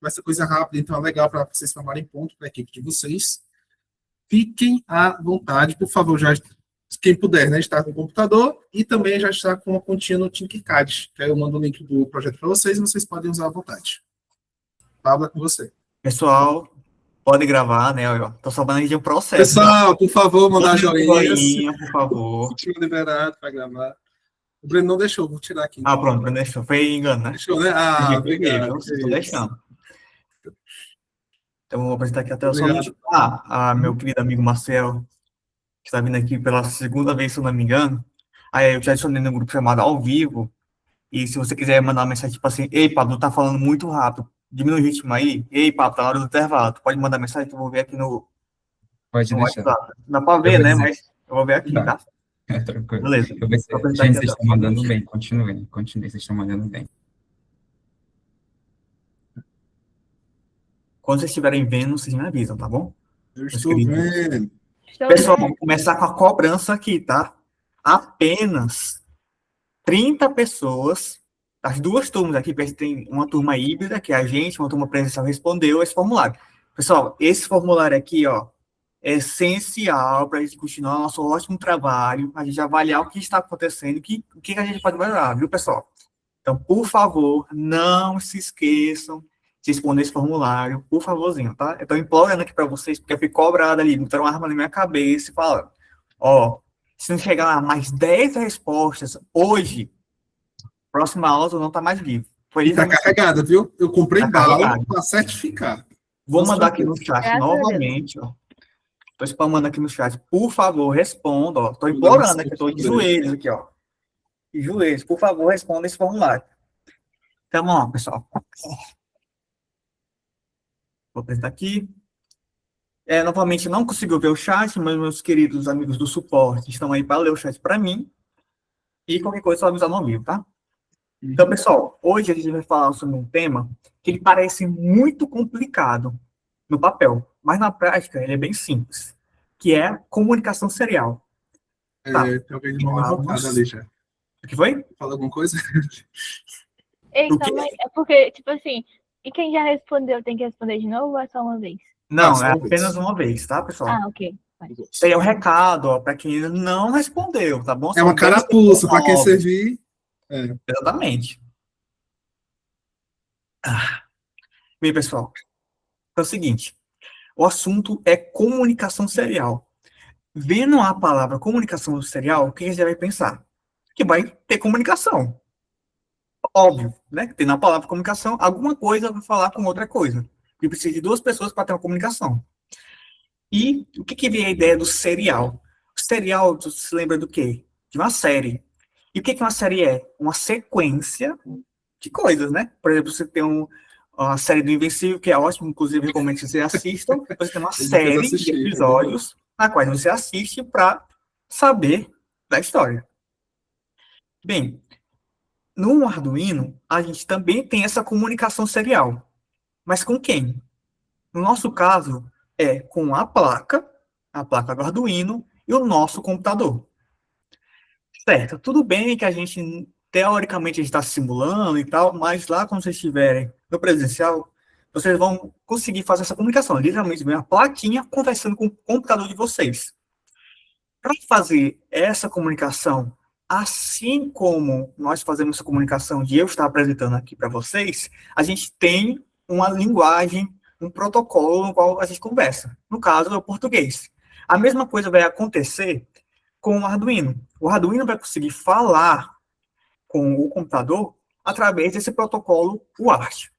vai ser coisa rápida, então é legal para vocês formarem ponto para a equipe de vocês. Fiquem à vontade, por favor, já quem puder, né, estar com o computador e também já está com a continha no Tinkercad, que aí eu mando o link do projeto para vocês e vocês podem usar à vontade. Fala com você. Pessoal, pode gravar, né? Tô sabendo aí de um processo. Pessoal, por favor, mandar joinha, por favor. Tinha liberado para gravar. O Breno não deixou, vou tirar aqui. Ah, pronto, Breno deixou. Foi engano, né? Deixou, né? Ah, obrigado. Estou deixando. Então, vou apresentar aqui até o som. Meu querido amigo Marcel, que está vindo aqui pela segunda vez, se eu não me engano. Aí eu te adicionei no grupo chamado Ao Vivo. E se você quiser mandar uma mensagem, tipo assim, ei, Pablo, tá falando muito rápido. Diminui o ritmo aí. Ei, Pablo, tá na hora do intervalo. Tu pode mandar mensagem que eu vou ver aqui no WhatsApp. Dá para ver, né? Mas eu vou ver aqui, tá? Tranquilo. Beleza. Gente, vocês estão mandando bem. Continuem, vocês estão mandando bem. Quando vocês estiverem vendo, vocês me avisam, tá bom? Eu estou vendo. Pessoal, vamos começar com a cobrança aqui, tá? Apenas 30 pessoas, as duas turmas aqui, porque tem uma turma híbrida, que é a gente, uma turma presencial, respondeu esse formulário. Pessoal, esse formulário aqui, ó, é essencial para a gente continuar nosso ótimo trabalho, a gente avaliar o que está acontecendo, o que a gente pode melhorar, viu, pessoal? Então, por favor, não se esqueçam de responder esse formulário, por favorzinho, tá? Eu estou implorando aqui para vocês, porque eu fui cobrado ali, botaram uma arma na minha cabeça e falaram, ó, se não chegar a mais 10 respostas hoje, próxima aula tu não tá mais vivo. Tá carregada, viu? Eu comprei bala para certificar. Vou mandar aqui no chat novamente, ó. Tô spamando aqui no chat. Por favor, responda, ó. Tô implorando aqui, tô de joelhos aqui, ó. De joelhos. Por favor, responda esse formulário. Então, vamos lá, pessoal. Vou apresentar aqui. Novamente, não conseguiu ver o chat, mas meus queridos amigos do suporte estão aí para ler o chat para mim. E qualquer coisa, só avisar no vivo, tá? Então, pessoal, hoje a gente vai falar sobre um tema que ele parece muito complicado no papel, mas na prática ele é bem simples, que é comunicação serial. Tá. Talvez uma voltada ali já. O que foi? Fala alguma coisa? Eita, mas é porque, tipo assim, e quem já respondeu tem que responder de novo ou é só uma vez? Não, é apenas uma vez, tá, pessoal? Ah, ok. Isso aí é um recado, ó, para quem não respondeu, tá bom? É uma carapuça para quem servir. Exatamente. Bem, pessoal, é o seguinte, o assunto é comunicação serial. Vendo a palavra comunicação serial, o que você vai pensar? Que vai ter comunicação. Óbvio, né? Tem na palavra comunicação, alguma coisa vai falar com outra coisa. E precisa de duas pessoas para ter uma comunicação. E o que vem a ideia do serial? O serial, tu se lembra do quê? De uma série. E o que uma série é? Uma sequência de coisas, né? Por exemplo, você tem uma série do Invencível, que é ótimo, inclusive recomendo que vocês assistam. Você tem uma série de episódios na qual você assiste para saber da história. Bem, no Arduino, a gente também tem essa comunicação serial. Mas com quem? No nosso caso, é com a placa do Arduino e o nosso computador. Certo, tudo bem que a gente, teoricamente, a gente está simulando e tal, mas lá quando vocês estiverem no presencial, vocês vão conseguir fazer essa comunicação. Literalmente, vem a plaquinha conversando com o computador de vocês. Para fazer essa comunicação, assim como nós fazemos essa comunicação de eu estar apresentando aqui para vocês, a gente tem uma linguagem, um protocolo no qual a gente conversa. No caso, é o português. A mesma coisa vai acontecer com o Arduino. O Arduino vai conseguir falar com o computador através desse protocolo UART.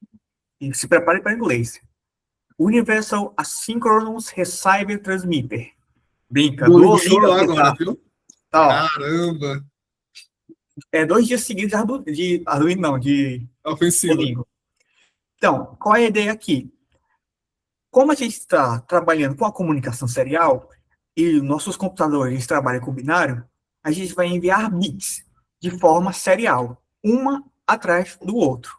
E se prepare para inglês. Universal Asynchronous Receiver Transmitter. Brinca. Agora, viu? Tá, caramba! 2 dias seguidos de Arduino, não, de ofensivo. Então, qual é a ideia aqui? Como a gente está trabalhando com a comunicação serial e nossos computadores trabalham com binário, a gente vai enviar bits de forma serial, uma atrás do outro.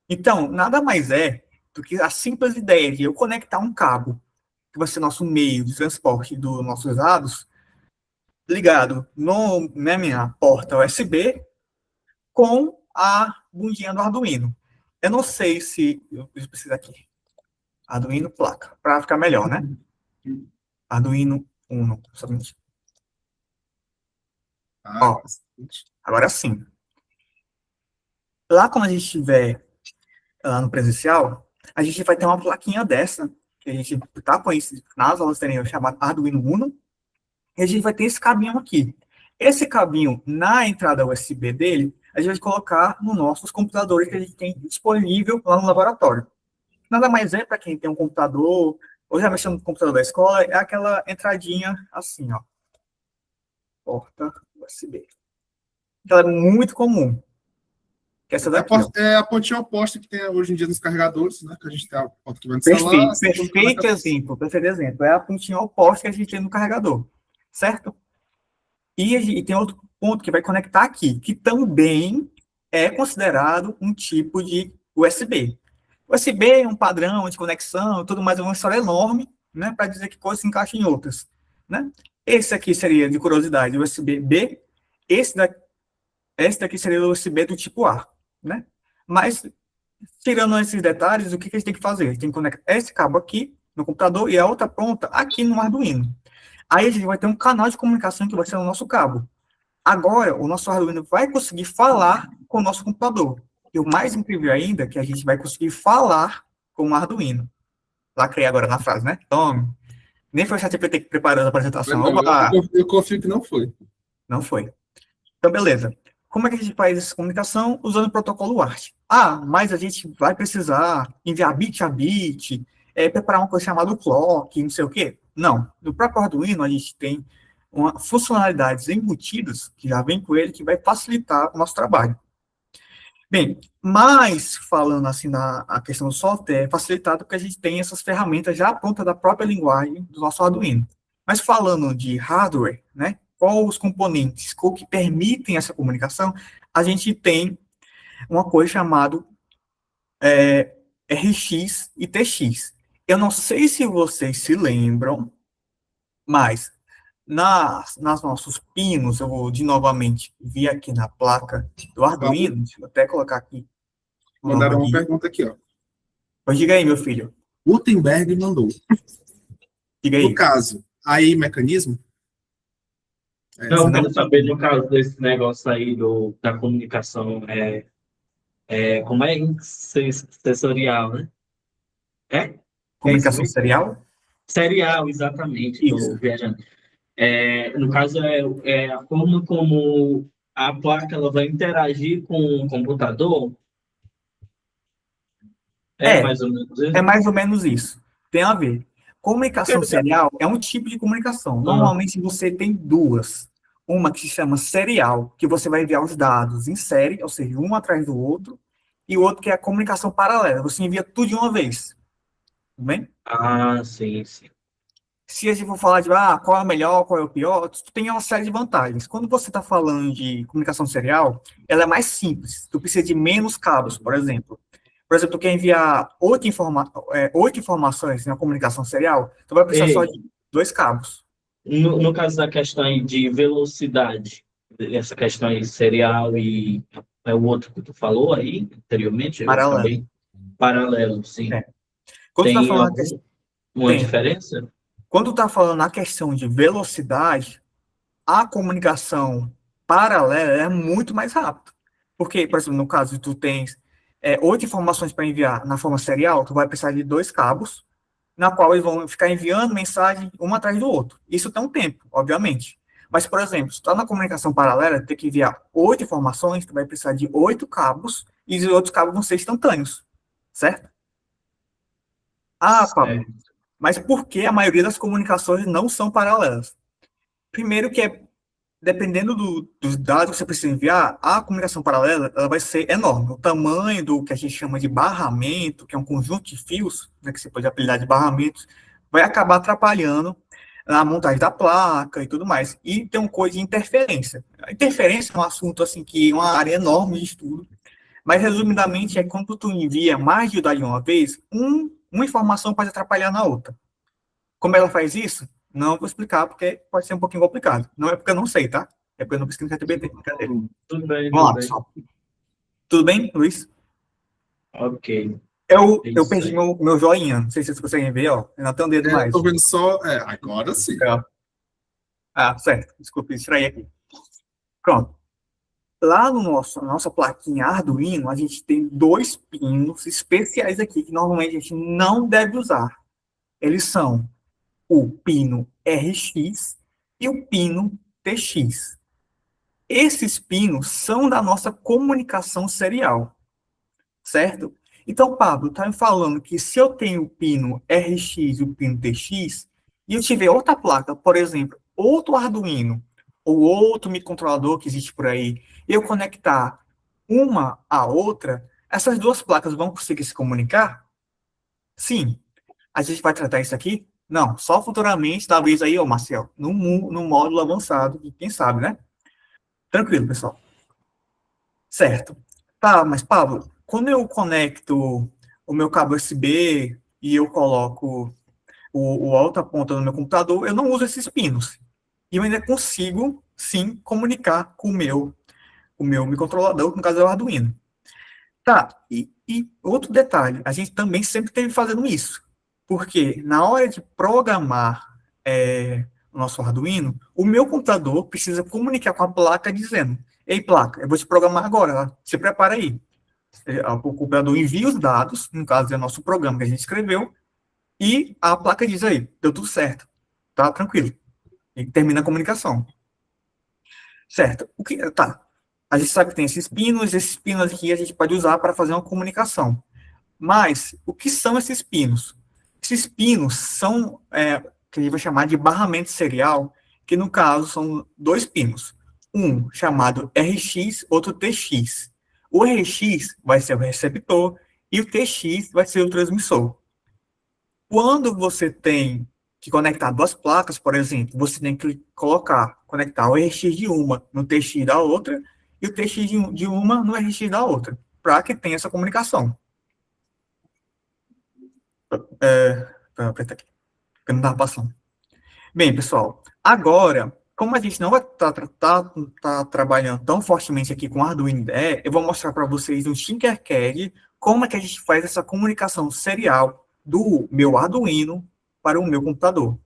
Então, nada mais é do que a simples ideia de eu conectar um cabo, que vai ser nosso meio de transporte dos nossos dados, ligado na minha porta USB, com a bundinha do Arduino. Eu não sei se eu preciso aqui. Arduino placa, para ficar melhor, né? Arduino Uno, somente. Ó. Agora sim. Lá quando a gente estiver lá no presencial, a gente vai ter uma plaquinha dessa, que a gente tá com isso nas aulas terem chamado Arduino Uno, e a gente vai ter esse cabinho aqui. Esse cabinho, na entrada USB dele, a gente vai colocar nos nossos computadores que a gente tem disponível lá no laboratório. Nada mais é para quem tem um computador, ou já mexeu no computador da escola, é aquela entradinha assim, ó. Porta USB. Ela é muito comum. Que essa daqui, É a pontinha oposta que tem hoje em dia nos carregadores, né? Que a gente tem a ponta que vai no celular. Perfeito exemplo. É a pontinha oposta que a gente tem no carregador. Certo? E tem outro ponto que vai conectar aqui, que também é considerado um tipo de USB. USB é um padrão de conexão, tudo mais, é uma história enorme, né, para dizer que coisas se encaixam em outras, né? Esse aqui seria, de curiosidade, USB-B, esse daqui seria o USB do tipo A, né? Mas, tirando esses detalhes, o que a gente tem que fazer? A gente tem que conectar esse cabo aqui no computador e a outra ponta aqui no Arduino. Aí a gente vai ter um canal de comunicação que vai ser o nosso cabo. Agora, o nosso Arduino vai conseguir falar com o nosso computador. E o mais incrível ainda é que a gente vai conseguir falar com o Arduino. Lacrei agora na frase, né? Então, nem foi o ChatGPT que preparou a apresentação. Eu confio que não foi. Não foi. Então, beleza. Como é que a gente faz essa comunicação? Usando o protocolo ART. Ah, mas a gente vai precisar enviar bit a bit, preparar uma coisa chamada clock, não sei o quê. Não. No próprio Arduino, a gente tem funcionalidades embutidas, que já vem com ele, que vai facilitar o nosso trabalho. Bem, mas falando assim a questão do software, é facilitado porque a gente tem essas ferramentas já prontas da própria linguagem do nosso Arduino. Mas falando de hardware, né, qual os componentes que permitem essa comunicação, a gente tem uma coisa chamada RX e TX. Eu não sei se vocês se lembram, mas nas nossos pinos, eu vou de novamente vir aqui na placa do Arduino, deixa eu até colocar aqui. Mandaram uma pergunta aqui, ó. Pois diga aí, meu filho. Gutenberg mandou. Diga aí. No caso, aí mecanismo? Não, eu quero saber, no caso desse negócio aí da comunicação, como é sensorial, né? Comunicação serial? Serial, exatamente, Isso. estou viajando. No caso, é a forma como a placa ela vai interagir com o computador. Mais ou menos isso? É mais ou menos isso. Tem a ver. Comunicação serial é um tipo de comunicação. Normalmente você tem duas. Uma que se chama serial, que você vai enviar os dados em série, ou seja, um atrás do outro, e o outro que é a comunicação paralela. Você envia tudo de uma vez. Tudo bem? Ah, sim, sim. Se a gente for falar de qual é o melhor, qual é o pior, tu tem uma série de vantagens. Quando você está falando de comunicação serial, ela é mais simples. Tu precisa de menos cabos, por exemplo. Por exemplo, tu quer enviar 8 informações na comunicação serial, tu vai precisar só de 2 cabos. No caso da questão aí de velocidade, essa questão aí serial e o outro que tu falou aí anteriormente, Paralelo. Paralelo, sim. Quando tem tu tá falando uma diferença? Quando tu tá falando na questão de velocidade, a comunicação paralela é muito mais rápida. Porque, por exemplo, no caso, tu tens 8 informações para enviar na forma serial, tu vai precisar de 2 cabos, na qual eles vão ficar enviando mensagem um atrás do outro. Isso tem um tempo, obviamente. Mas, por exemplo, se tu tá na comunicação paralela, tu tem que enviar 8 informações, tu vai precisar de 8 cabos, e os outros cabos vão ser instantâneos, certo? Pablo, mas por que a maioria das comunicações não são paralelas? Primeiro que dependendo dos dados que você precisa enviar, a comunicação paralela ela vai ser enorme. O tamanho do que a gente chama de barramento, que é um conjunto de fios, né, que você pode apelidar de barramentos, vai acabar atrapalhando a montagem da placa e tudo mais. E tem uma coisa de interferência. A interferência é um assunto assim que é uma área enorme de estudo, mas resumidamente é quando tu envia mais de dados de uma vez, uma informação pode atrapalhar na outra. Como ela faz isso? Não vou explicar, porque pode ser um pouquinho complicado. Não é porque eu não sei, tá? É porque eu não pesquiso no ChatGPT. Tudo bem, Vamos lá, pessoal. Tudo bem, Luiz? Ok. Eu Isso perdi aí. meu joinha. Não sei se vocês conseguem ver, ó. Eu não tenho um dedo mais. Tô vendo só. Agora sim. Ó. Ah, certo. Desculpe, distrair aqui. Pronto. Lá no nossa plaquinha Arduino, a gente tem 2 pinos especiais aqui, que normalmente a gente não deve usar. Eles são o pino RX e o pino TX. Esses pinos são da nossa comunicação serial, certo? Então, Pablo, está me falando que se eu tenho o pino RX e o pino TX, e eu tiver outra placa, por exemplo, outro Arduino, ou outro microcontrolador que existe por aí, e eu conectar uma à outra, essas 2 placas vão conseguir se comunicar? Sim. A gente vai tratar isso aqui? Não, só futuramente, talvez aí, ô Marcel, no módulo avançado, quem sabe, né? Tranquilo, pessoal. Certo. Tá, mas Pablo, quando eu conecto o meu cabo USB e eu coloco o alta ponta no meu computador, eu não uso esses pinos. E eu ainda consigo, sim, comunicar com o meu microcontrolador, que no caso é o Arduino. Tá, e outro detalhe, a gente também sempre esteve fazendo isso. Porque na hora de programar o nosso Arduino, o meu computador precisa comunicar com a placa dizendo: Ei, placa, eu vou te programar agora, tá? Se prepara aí. O computador envia os dados, no caso é o nosso programa que a gente escreveu, e a placa diz aí, deu tudo certo, tá tranquilo. E termina a comunicação. Certo. Tá. A gente sabe que tem esses pinos aqui a gente pode usar para fazer uma comunicação. Mas, o que são esses pinos? Esses pinos são, que a gente vai chamar de barramento serial, que no caso são 2 pinos. Um chamado RX, outro TX. O RX vai ser o receptor e o TX vai ser o transmissor. Quando você tem que conectar 2 placas, por exemplo, você tem que conectar o RX de uma no TX da outra e o TX de uma no RX da outra, para que tenha essa comunicação. Apertar aqui, porque não estava passando. Bem, pessoal, agora, como a gente não vai estar trabalhando tão fortemente aqui com Arduino IDE, eu vou mostrar para vocês no Tinkercad como é que a gente faz essa comunicação serial do meu Arduino para o meu computador.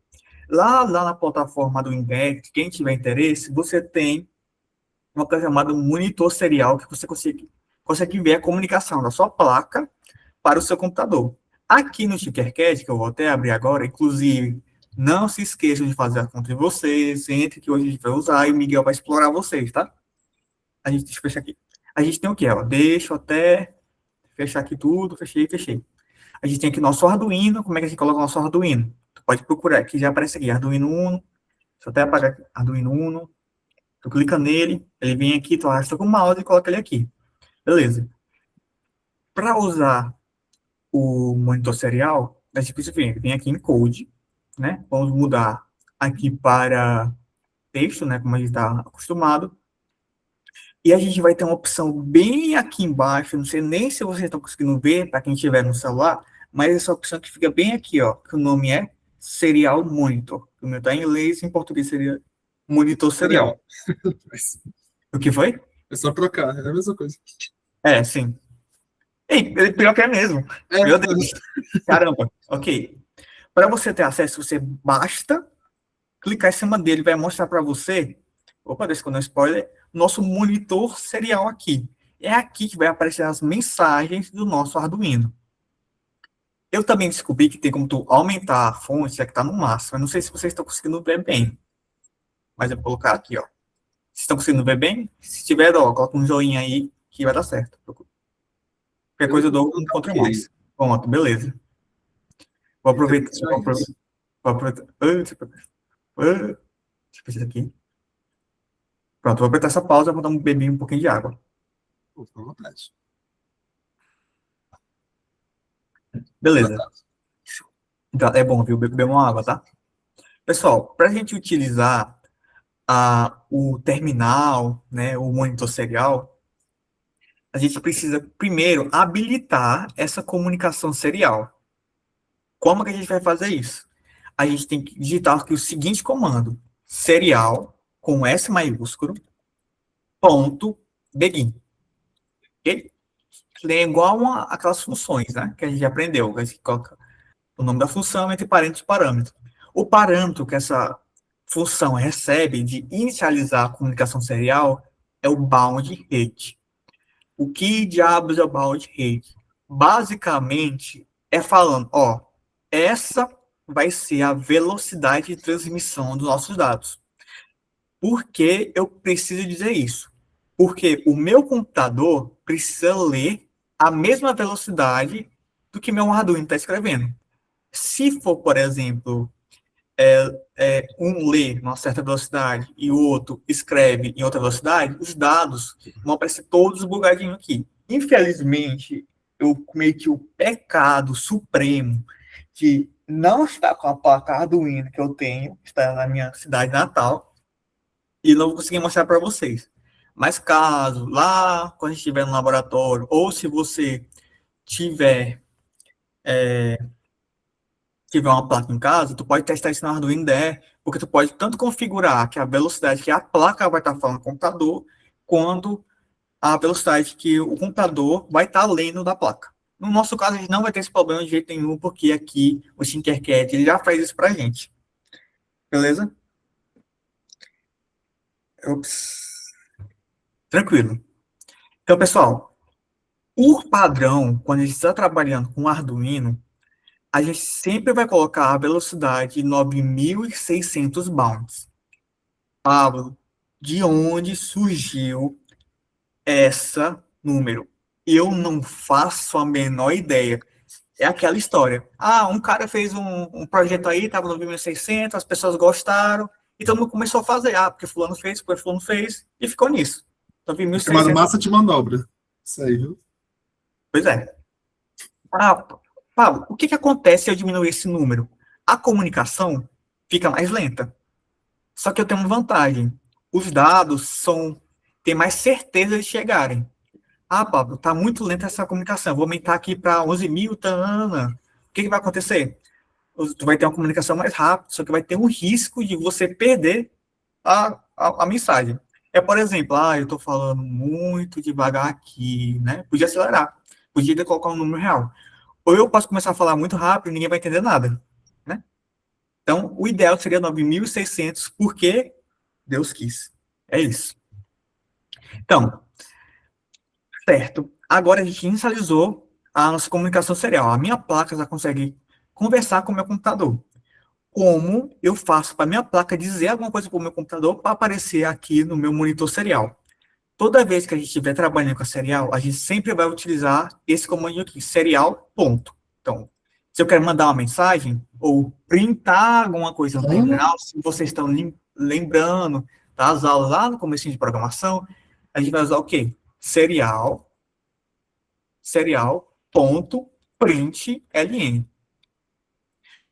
Lá na plataforma do IDE, quem tiver interesse, você tem uma coisa chamada monitor serial, que você consegue ver a comunicação da sua placa para o seu computador. Aqui no Tinkercad, que eu vou até abrir agora, inclusive, não se esqueçam de fazer a conta de vocês, entre que hoje a gente vai usar e o Miguel vai explorar vocês, tá? Deixa eu fechar aqui. A gente tem o quê? Ó? Deixa eu até fechar aqui tudo, fechei. A gente tem aqui nosso Arduino, como é que a gente coloca o nosso Arduino? Tu pode procurar aqui, já aparece aqui, Arduino Uno, deixa eu até apagar aqui, Arduino Uno, tu clica nele, ele vem aqui, tu arrasta com o mouse e coloca ele aqui. Beleza. Para usar o monitor serial, a gente precisa vem aqui em Code, né? Vamos mudar aqui para texto, né? Como a gente está acostumado. E a gente vai ter uma opção bem aqui embaixo, não sei nem se vocês estão conseguindo ver, para quem estiver no celular, mas essa opção que fica bem aqui, ó, que o nome é Serial Monitor. O meu está em inglês, em português seria Monitor Serial. O que foi? É só trocar, é a mesma coisa. Sim. Ei, pior que é mesmo. Meu Deus. Caramba. Ok. Para você ter acesso, você basta clicar em cima dele, vai mostrar para você, opa, deixa eu dar um spoiler, nosso monitor serial aqui. É aqui que vai aparecer as mensagens do nosso Arduino. Eu também descobri que tem como tu aumentar a fonte, já que está no máximo. Eu não sei se vocês estão conseguindo ver bem, mas eu vou colocar aqui, ó. Vocês estão conseguindo ver bem? Se tiver, ó, coloca um joinha aí que vai dar certo. Qualquer coisa eu dou um contra mais. Pronto, beleza. Vou aproveitar. Deixa eu ver aqui. Pronto, vou apertar essa pausa e vou dar um pouquinho de água. Fica à vontade. Beleza. Então, é bom, viu? Beber uma água, tá? Pessoal, para a gente utilizar o terminal, né, o monitor serial, a gente precisa primeiro habilitar essa comunicação serial. Como que a gente vai fazer isso? A gente tem que digitar aqui o seguinte comando: serial, com S maiúsculo, ponto, begin. Ok? é igual aquelas funções, né? Que a gente aprendeu. A gente coloca o nome da função entre parênteses e parâmetro. O parâmetro que essa função recebe de inicializar a comunicação serial é o bound rate. O que diabos é o bound rate? Basicamente, é falando, ó, essa vai ser a velocidade de transmissão dos nossos dados. Por que eu preciso dizer isso? Porque o meu computador precisa ler a mesma velocidade do que meu Arduino está escrevendo. Se for, por exemplo, um lê uma certa velocidade e o outro escreve em outra velocidade, os dados vão aparecer todos bugadinhos aqui. Infelizmente, eu cometi que o pecado supremo de não estar com a placa Arduino que eu tenho, que está na minha cidade natal, e não vou conseguir mostrar para vocês. Mas caso lá, quando a gente estiver no laboratório, ou se você tiver uma placa em casa, tu pode testar isso no Arduino IDE, porque tu pode tanto configurar que a velocidade que a placa vai estar falando no computador, quanto a velocidade que o computador vai estar lendo da placa. No nosso caso, a gente não vai ter esse problema de jeito nenhum, porque aqui o Tinkercad ele já faz isso pra gente. Beleza? Ops. Tranquilo. Então, pessoal, por padrão, quando a gente está trabalhando com Arduino, a gente sempre vai colocar a velocidade 9.600 bounds. Pablo, de onde surgiu essa número? Eu não faço a menor ideia. É aquela história. Ah, um cara fez um projeto aí, estava no 9.600, as pessoas gostaram, e todo mundo começou a fazer. Ah, porque fulano fez, e ficou nisso. Chamado massa de manobra. Isso aí, viu? Pois é. Ah, Pablo, o que acontece se eu diminuir esse número? A comunicação fica mais lenta. Só que eu tenho uma vantagem. Os dados têm mais certeza de chegarem. Ah, Pablo, tá muito lenta essa comunicação. Vou aumentar aqui para 11.000, tanana. O que vai acontecer? Tu vai ter uma comunicação mais rápida, só que vai ter um risco de você perder a mensagem. Por exemplo, eu estou falando muito devagar aqui, né? Podia acelerar. Podia colocar um número real. Ou eu posso começar a falar muito rápido e ninguém vai entender nada, né? Então, o ideal seria 9.600, porque Deus quis. É isso. Então, certo. Agora a gente inicializou a nossa comunicação serial. A minha placa já consegue conversar com o meu computador. Como eu faço para a minha placa dizer alguma coisa para o meu computador para aparecer aqui no meu monitor serial? Toda vez que a gente estiver trabalhando com a serial, a gente sempre vai utilizar esse comando aqui, serial, ponto. Então, se eu quero mandar uma mensagem ou printar alguma coisa no terminal, se vocês estão lembrando das aulas lá no começo de programação, a gente vai usar o quê? Serial, ponto, print, ln.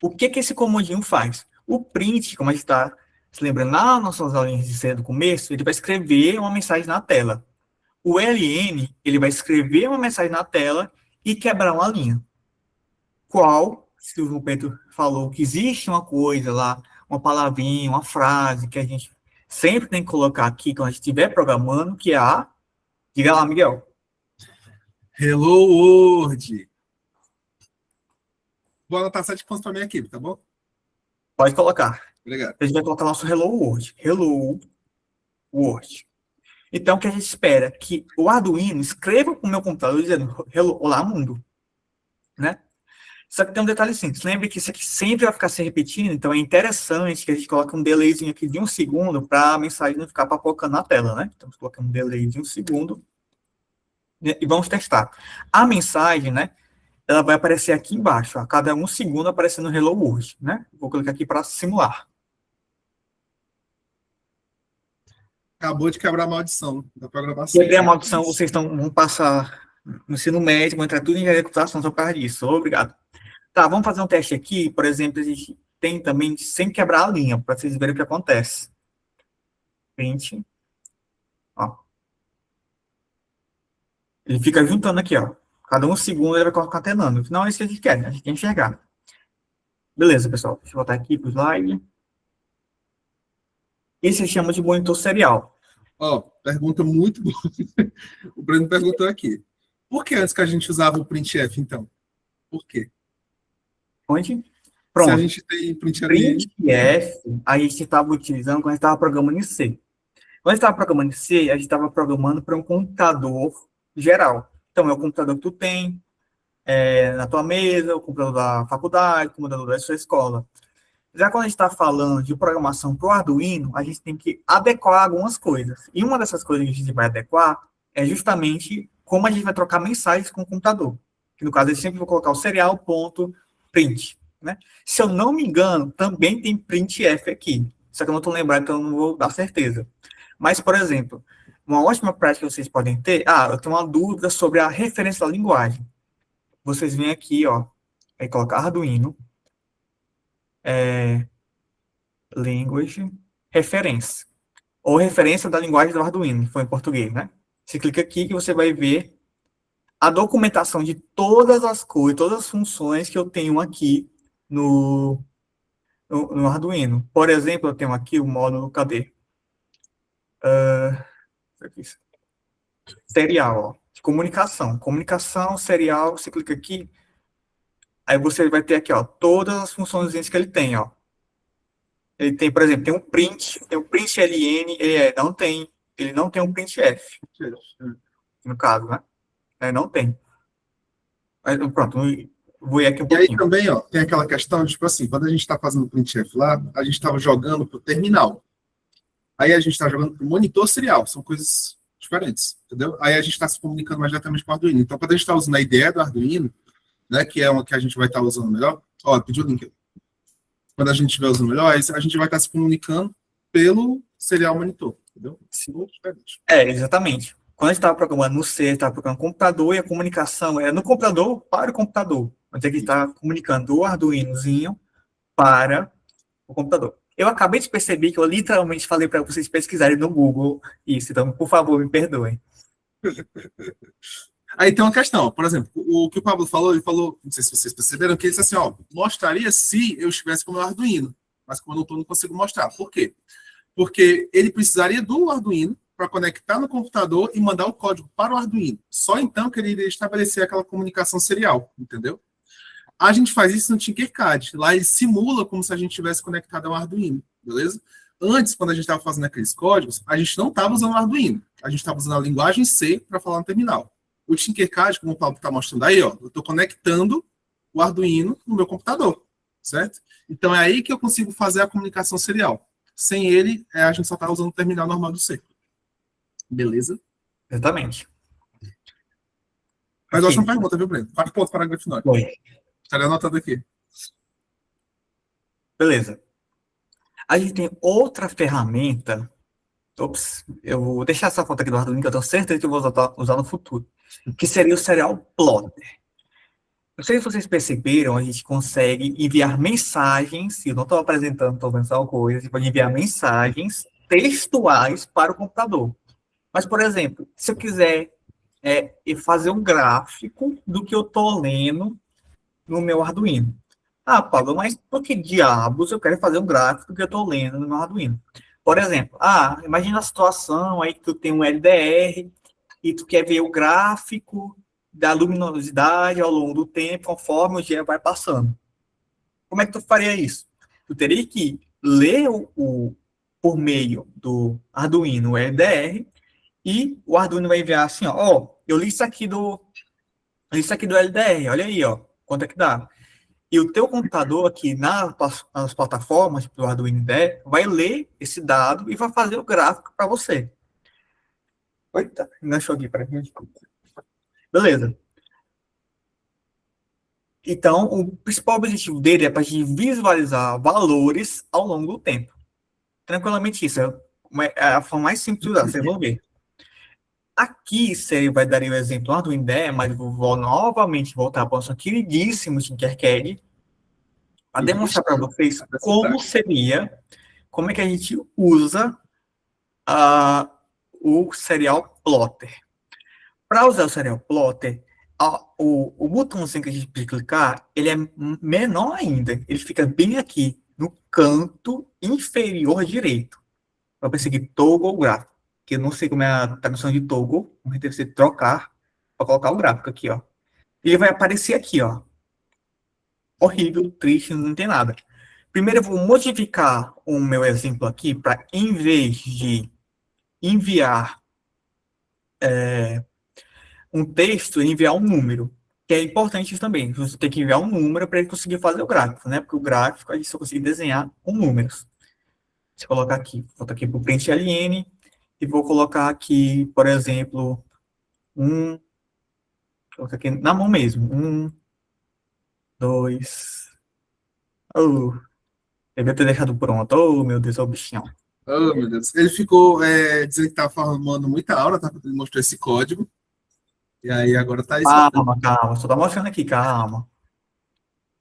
O que esse comandinho faz? O print, como a gente está se lembrando lá nas nossas aulinhas de cedo do começo, ele vai escrever uma mensagem na tela. O ln, ele vai escrever uma mensagem na tela e quebrar uma linha. Qual, se o João Pedro falou que existe uma coisa lá, uma palavrinha, uma frase que a gente sempre tem que colocar aqui quando a gente estiver programando, que é a... Diga lá, Miguel. Hello World. Vou anotar 7 pontos para minha equipe, tá bom? Pode colocar. Obrigado. A gente vai colocar nosso Hello World. Hello World. Então, o que a gente espera? Que o Arduino escreva para o meu computador dizendo Hello, olá, mundo. Né? Só que tem um detalhe simples. Lembre que isso aqui sempre vai ficar se repetindo, então é interessante que a gente coloque um delayzinho aqui de 1 segundo para a mensagem não ficar papocando na tela, né? Então, colocamos um delay de 1 segundo e vamos testar. A mensagem, né? Ela vai aparecer aqui embaixo, a cada 1 segundo aparecendo Hello World, né? Vou clicar aqui para simular. Acabou de quebrar a maldição da programação. Quebrei a maldição, vocês vão passar no ensino médio, vão entrar tudo em engenharia de computação só por causa disso. Obrigado. Tá, vamos fazer um teste aqui. Por exemplo, a gente tem também sem quebrar a linha, para vocês verem o que acontece. Print. Ó. Ele fica juntando aqui, ó. Cada 1 segundo ele vai concatenando. Não é isso que a gente quer, né? A gente quer enxergar. Beleza, pessoal. Deixa eu voltar aqui para o slide. Esse se chama de monitor serial. Pergunta muito boa. O Breno perguntou aqui. Por que antes que a gente usava o printf, então? Por quê? Onde? Se a Pronto. gente tem print ali... printf, a gente estava utilizando quando a gente estava programando em C. Quando a gente estava programando em C, a gente estava programando para um computador geral. Então, é o computador que tu tem na tua mesa, o computador da faculdade, o computador da sua escola. Já quando a gente está falando de programação para o Arduino, a gente tem que adequar algumas coisas. E uma dessas coisas que a gente vai adequar é justamente como a gente vai trocar mensagens com o computador. Que no caso, eu sempre vou colocar o serial.print. Né? Se eu não me engano, também tem printf aqui. Só que eu não estou lembrado, então eu não vou dar certeza. Mas, por exemplo, uma ótima prática que vocês podem ter... eu tenho uma dúvida sobre a referência da linguagem. Vocês vêm aqui, ó, aí colocar Arduino, language, referência. Ou referência da linguagem do Arduino, que foi em português, né? Você clica aqui que você vai ver a documentação de todas as coisas, todas as funções que eu tenho aqui no Arduino. Por exemplo, eu tenho aqui o módulo, cadê? Serial, ó, de comunicação. Comunicação, serial, você clica aqui, aí você vai ter aqui, ó, todas as funções que ele tem, ó. Ele tem, por exemplo, tem um print ln, ele não tem um printf, no caso, né? Não tem. Mas, pronto, vou ir aqui um E aí pouquinho. também, ó, tem aquela questão, tipo assim, quando a gente está fazendo o printf lá, a gente estava jogando para o terminal. Aí a gente está jogando para o monitor serial, são coisas diferentes, entendeu? Aí a gente está se comunicando mais diretamente com o Arduino. Então, quando a gente está usando a ideia do Arduino, né, que é uma que a gente vai estar usando melhor, ó, pediu o link. Quando a gente estiver usando melhor, a gente vai estar se comunicando pelo serial monitor, entendeu? Sim, diferente. Exatamente. Quando a gente estava programando no C, estava programando no computador, e a comunicação era no computador para o computador. Onde é que está comunicando o Arduinozinho para o computador. Eu acabei de perceber que eu literalmente falei para vocês pesquisarem no Google isso, então, por favor, me perdoem. Aí tem uma questão, por exemplo, o que o Pablo falou, ele falou, não sei se vocês perceberam, que ele disse assim, ó, mostraria se eu estivesse com o meu Arduino, mas como eu não estou, não consigo mostrar. Por quê? Porque ele precisaria do Arduino para conectar no computador e mandar o código para o Arduino. Só então que ele iria estabelecer aquela comunicação serial, entendeu? A gente faz isso no Tinkercad. Lá ele simula como se a gente tivesse conectado ao Arduino, beleza? Antes, quando a gente estava fazendo aqueles códigos, a gente não estava usando o Arduino. A gente estava usando a linguagem C para falar no terminal. O Tinkercad, como o Paulo está mostrando aí, ó, eu estou conectando o Arduino no meu computador, certo? Então é aí que eu consigo fazer a comunicação serial. Sem ele, a gente só está usando o terminal normal do C. Beleza? Exatamente. Mas ótima pergunta, viu, Breno? 4 pontos para a Grifinória. Oi. Estarei anotando aqui. Beleza. A gente tem outra ferramenta. Ops, eu vou deixar essa foto aqui do Arduino, que eu tenho certeza que eu vou usar no futuro. Que seria o Serial Plotter. Não sei se vocês perceberam, a gente consegue enviar mensagens, eu não estou apresentando, estou vendo só coisa, a gente pode enviar mensagens textuais para o computador. Mas, por exemplo, se eu quiser fazer um gráfico do que eu estou lendo no meu Arduino. Paulo, mas por que diabos eu quero fazer um gráfico do que eu estou lendo no meu Arduino? Por exemplo, imagina a situação aí que tu tem um LDR e tu quer ver o gráfico da luminosidade ao longo do tempo, conforme o dia vai passando. Como é que tu faria isso? Tu teria que ler por meio do Arduino o LDR e o Arduino vai enviar assim, ó, eu li isso aqui do LDR, olha aí, ó, quanto é que dá. E o teu computador aqui nas plataformas do Arduino IDE vai ler esse dado e vai fazer o gráfico para você. Eita, enganchou aqui para mim. Beleza. Então, o principal objetivo dele é para a gente visualizar valores ao longo do tempo. Tranquilamente isso. É a forma mais simples de usar, vocês vão ver. Aqui, você vai dar o exemplo do Arduino IDE, mas vou novamente voltar para o nosso queridíssimo Tinkercad para demonstrar para vocês como é que a gente usa o Serial Plotter. Para usar o Serial Plotter, o botãozinho que a gente pode clicar, ele é menor ainda. Ele fica bem aqui, no canto inferior direito. Para perseguir toggle gráfico. Que eu não sei como é a tradução de toggle, mas deve ser trocar Vou colocar o gráfico aqui, ó. Ele vai aparecer aqui, ó. Horrível, triste, não tem nada. Primeiro eu vou modificar o meu exemplo aqui para, em vez de enviar um texto, enviar um número. Que é importante isso também. Você tem que enviar um número para ele conseguir fazer o gráfico, né? Porque o gráfico a gente só consegue desenhar com números. Deixa eu colocar aqui. Vou aqui para o println e vou colocar aqui, por exemplo, vou colocar aqui na mão mesmo. 2. Oh, eu devia ter deixado pronto. Oh, meu Deus, é o bichinho. Oh, meu Deus. Ele ficou dizendo que estava formando muita aula, tá? Ele mostrou esse código. E aí agora tá isso. Calma. Só tá mostrando aqui, calma.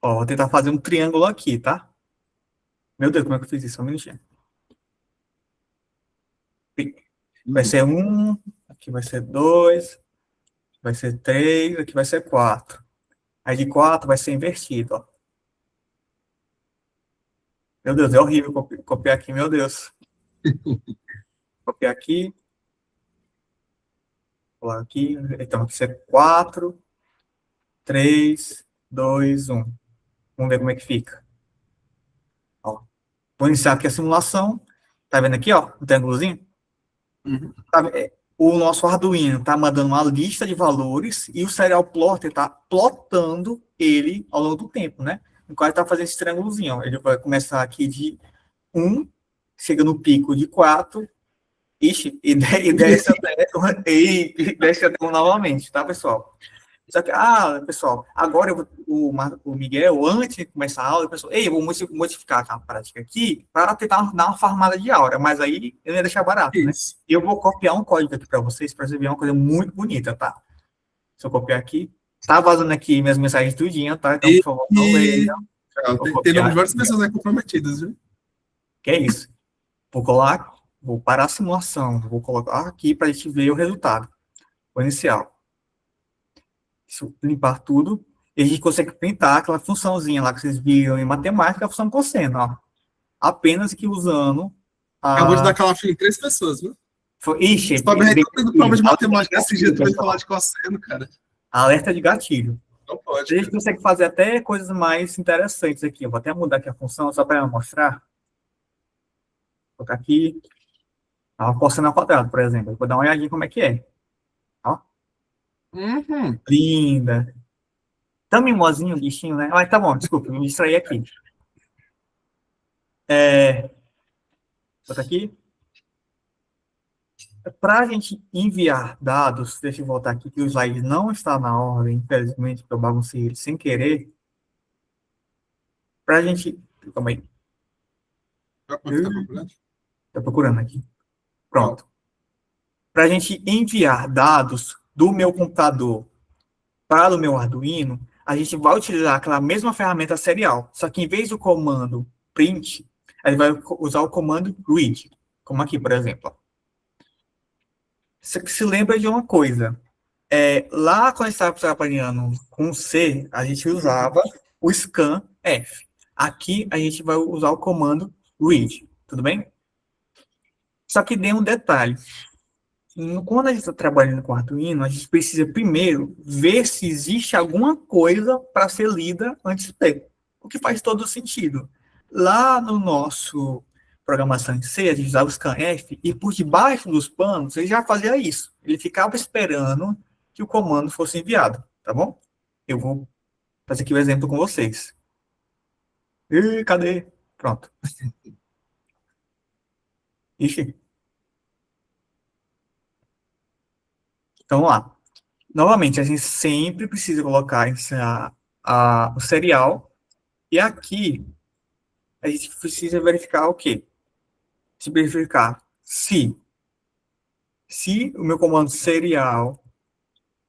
Ó, vou tentar fazer um triângulo aqui, tá? Meu Deus, como é que eu fiz isso? Só um minutinho. Vai ser 1, aqui vai ser 2, vai ser 3, aqui vai ser 4. Aí de 4 vai ser invertido, ó. Meu Deus, é horrível copiar aqui, meu Deus. Copiar aqui. Colar aqui. Então, aqui vai ser 4, 3, 2, 1. Vamos ver como é que fica. Ó. Vou iniciar aqui a simulação. Tá vendo aqui, ó? O triângulozinho? Uhum. O nosso Arduino está mandando uma lista de valores e o Serial Plotter está plotando ele ao longo do tempo, né? Enquanto está fazendo esse triângulozinho, ó. Ele vai começar aqui de 1, chega no pico de 4, ixi, e desce até 1 novamente, tá, pessoal? Só que, pessoal, agora o Miguel, antes de começar a aula, pensou, eu vou modificar a prática aqui para tentar dar uma farmada de aura, mas aí eu ia deixar barato, né? E eu vou copiar um código aqui para vocês, para você ver uma coisa muito bonita, tá? Se eu copiar aqui, tá vazando aqui minhas mensagens tudinho, tá? Então, por favor, não vejam. Tem nome de várias pessoas aí comprometidas, viu? Que é isso. Vou parar a simulação, vou colocar aqui para a gente ver o resultado. O inicial. Deixa eu limpar tudo, e a gente consegue printar aquela funçãozinha lá que vocês viram em matemática, a função cosseno, ó. Apenas que usando Acabou de dar aquela fila em 3 pessoas, viu? Ixi, Você pode ver tendo prova de matemática desse jeito para falar de cosseno, cara. alerta de gatilho. Não pode. A gente consegue fazer até coisas mais interessantes aqui. Eu vou até mudar aqui a função, só para mostrar. Vou colocar aqui. Uma cosseno ao quadrado, por exemplo. Vou dar uma olhadinha como é que é. Ó. Uhum. Linda. Tão mimosinho o bichinho, né? Tá bom, desculpa, me distraí aqui. Bota aqui. Para a gente enviar dados, deixa eu voltar aqui, que o slide não está na ordem, infelizmente, porque eu baguncei ele sem querer. Para a gente... Calma aí. Tá procurando? Estou procurando aqui. Pronto. Para a gente enviar dados do meu computador para o meu Arduino, a gente vai utilizar aquela mesma ferramenta serial, só que em vez do comando print, a gente vai usar o comando read, como aqui, por exemplo. Você se lembra de uma coisa, lá quando a gente estava trabalhando com C, a gente usava o scanf. Aqui a gente vai usar o comando read, tudo bem? Só que tem um detalhe. Quando a gente está trabalhando com Arduino, a gente precisa primeiro ver se existe alguma coisa para ser lida antes de ter. O que faz todo sentido. Lá no nosso programação em C, a gente usava o scanf e por debaixo dos panos ele já fazia isso. Ele ficava esperando que o comando fosse enviado, tá bom? Eu vou fazer aqui o exemplo com vocês. Cadê? Pronto. Ixi. Então, vamos lá. Novamente, a gente sempre precisa colocar o serial. E aqui, a gente precisa verificar o quê? Se verificar se o meu comando serial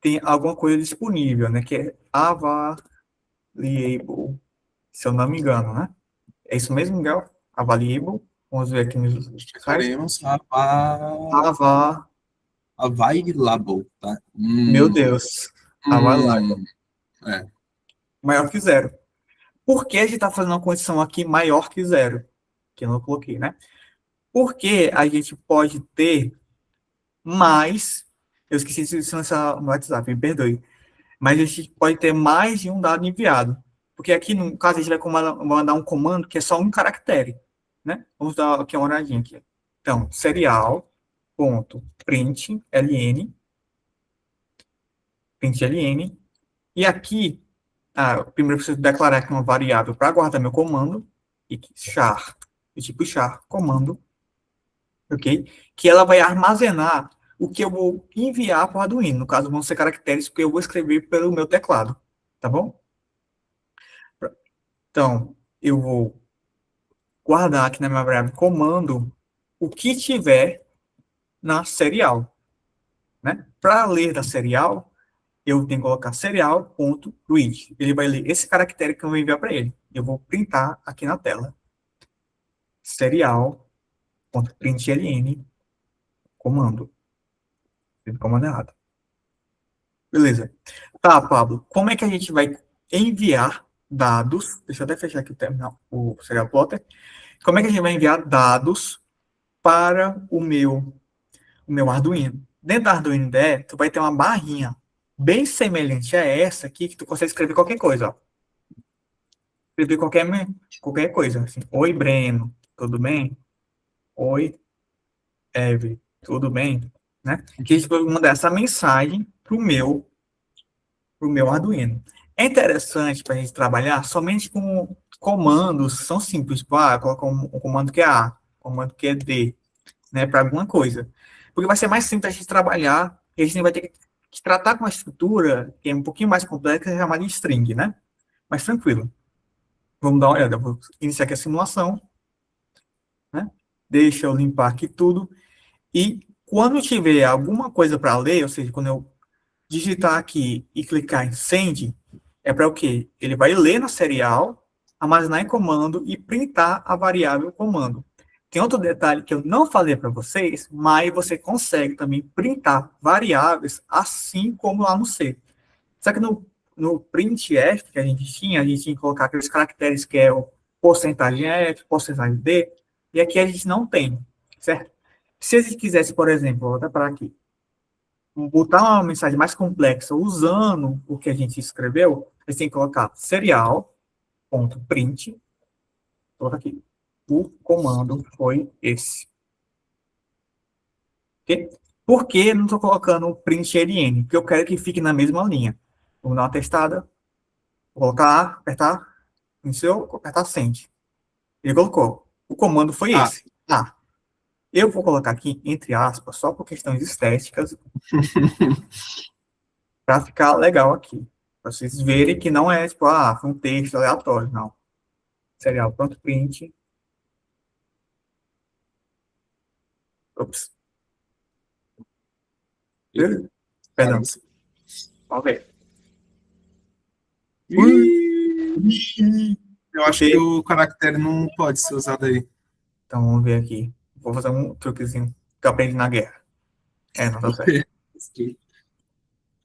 tem alguma coisa disponível, né? Que é avaliable, se eu não me engano, né? É isso mesmo, Miguel? Avaliable. Vamos ver aqui nos Faremos available, tá? Meu Deus. Available. Maior que 0. Por que a gente está fazendo uma condição aqui maior que 0? Que eu não coloquei, né? Porque a gente pode ter mais Eu esqueci de silenciar no WhatsApp, me perdoe. Mas a gente pode ter mais de um dado enviado. Porque aqui, no caso, a gente vai mandar um comando que é só um caractere, né? Vamos dar aqui uma olhadinha aqui. Então, serial.println, println, e aqui, primeiro eu preciso declarar aqui uma variável para guardar meu comando, e char, do tipo char, comando, ok? Que ela vai armazenar o que eu vou enviar para o Arduino. No caso, vão ser caracteres que eu vou escrever pelo meu teclado, tá bom? Então, eu vou guardar aqui na minha variável comando o que tiver na serial, né? Para ler da serial, eu tenho que colocar serial.read. Ele vai ler esse caractere que eu vou enviar para ele. Eu vou printar aqui na tela. Serial.println comando. Comando errado. Beleza. Tá, Pablo. Como é que a gente vai enviar dados? Deixa eu até fechar aqui o terminal, o serial plotter. Como é que a gente vai enviar dados para o meu Arduino? Dentro do Arduino IDE, tu vai ter uma barrinha bem semelhante a essa aqui, que tu consegue escrever qualquer coisa, ó. Escrever qualquer coisa, assim. Oi, Breno, tudo bem? Oi, Eve, tudo bem? Né? Que a gente vai mandar essa mensagem pro meu Arduino. É interessante para a gente trabalhar somente com comandos que são simples. Tipo, coloca um comando que é A, um comando que é D, né, para alguma coisa. Porque vai ser mais simples a gente trabalhar, e a gente vai ter que tratar com uma estrutura que é um pouquinho mais complexa, chamada de string, né? Mas tranquilo. Vamos dar uma olhada. Vou iniciar aqui a simulação, né? Deixa eu limpar aqui tudo. E quando tiver alguma coisa para ler, ou seja, quando eu digitar aqui e clicar em send, é para o quê? Ele vai ler na serial, armazenar em comando e printar a variável comando. Tem outro detalhe que eu não falei para vocês, mas você consegue também printar variáveis assim como lá no C. Só que no printf que a gente tinha que colocar aqueles caracteres que é o porcentagem F, porcentagem D, e aqui a gente não tem, certo? Se a gente quisesse, por exemplo, vou até parar aqui, botar uma mensagem mais complexa usando o que a gente escreveu, a gente tem que colocar serial.print, coloca aqui, o comando foi esse. Okay? Por que não estou colocando o println? Porque eu quero que fique na mesma linha. Vamos dar uma testada, colocar A, apertar, iniciou, apertar send. Ele colocou. O comando foi esse. Eu vou colocar aqui, entre aspas, só por questões estéticas, para ficar legal aqui. Para vocês verem que não é, tipo, foi um texto aleatório, não. Serial.print. Ops. Perdão. Vamos ver. Eu acho que o caractere não pode ser usado aí. Então, vamos ver aqui. Vou fazer um truquezinho que eu aprendi na guerra. Não tá certo.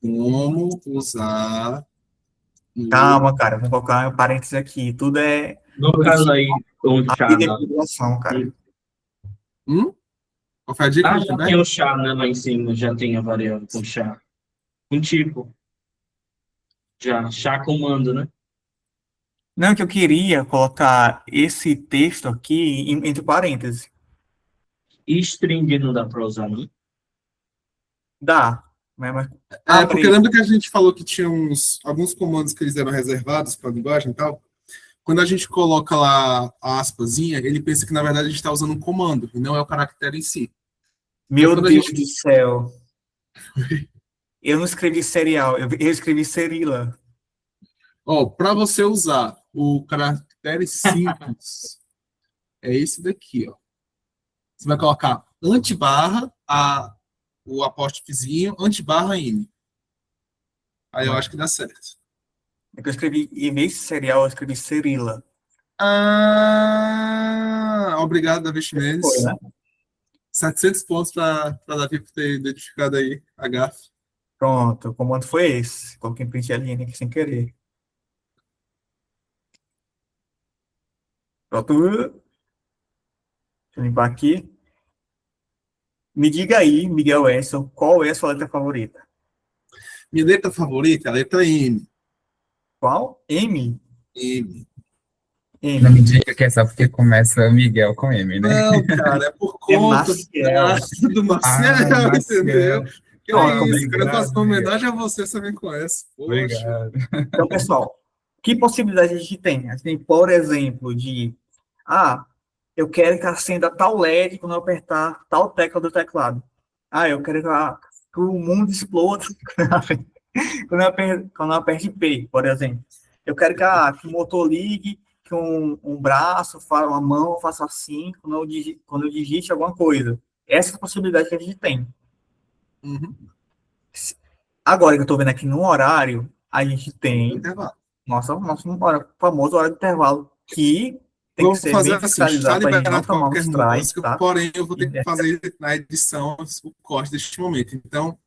Como usar... Calma, cara. Vou colocar um parênteses aqui. Tudo é... No caso aí, um chá, né? Cara. Qual foi a dica? Já tem o chá, né? Lá em cima, já tem a variável com chá. Um tipo. Já, chá comando, né? Não, que eu queria colocar esse texto aqui entre parênteses. E string não dá para usar, não? Dá. Mas porque lembra que a gente falou que tinha alguns comandos que eles eram reservados para a linguagem e tal? Quando a gente coloca lá a aspasinha, ele pensa que, na verdade, a gente está usando um comando, e não é o caractere em si. Meu Deus do céu. Eu não escrevi serial, eu escrevi serila. Para você usar o caractere simples, é esse daqui, ó. Você vai colocar antibarra, o apóstrofozinho, antibarra N. Aí eu acho que dá certo. É que eu escrevi, em vez de serial, eu escrevi serila. Obrigado, Davi Chimenez. Foi, né? 700 pontos para Davi por ter identificado aí a gafe. Pronto, o comando foi esse. Coloquei em println aqui sem querer. Pronto. Deixa eu limpar aqui. Me diga aí, Miguel Edson, qual é a sua letra favorita? Minha letra favorita é a letra M. Qual? M? M. Não me M. diga que é só porque começa Miguel com M, né? Não, cara, é por É conta Maciel. do Marcel, entendeu? Maciel. Que Pronto, é isso, quero obrigado, fazer uma homenagem a você, você me conhece. Poxa. Obrigado. Então, pessoal, que possibilidade a gente tem? A gente tem, por exemplo, eu quero que acenda tal LED quando eu apertar tal tecla do teclado. Eu quero que o mundo exploda quando eu aperte P, por exemplo. Eu quero que o motor ligue, que um braço, uma mão faça assim quando eu digite alguma coisa. Essa é a possibilidade que a gente tem. Uhum. Agora que eu estou vendo aqui no horário, a gente tem Intervalo. nosso famoso horário de intervalo, que tem que Vou ser fazer bem assim, está fiscalizado para a gente não liberado tomar um qualquer strike, música, tá? porém eu vou ter que fazer na edição o corte deste momento. Então,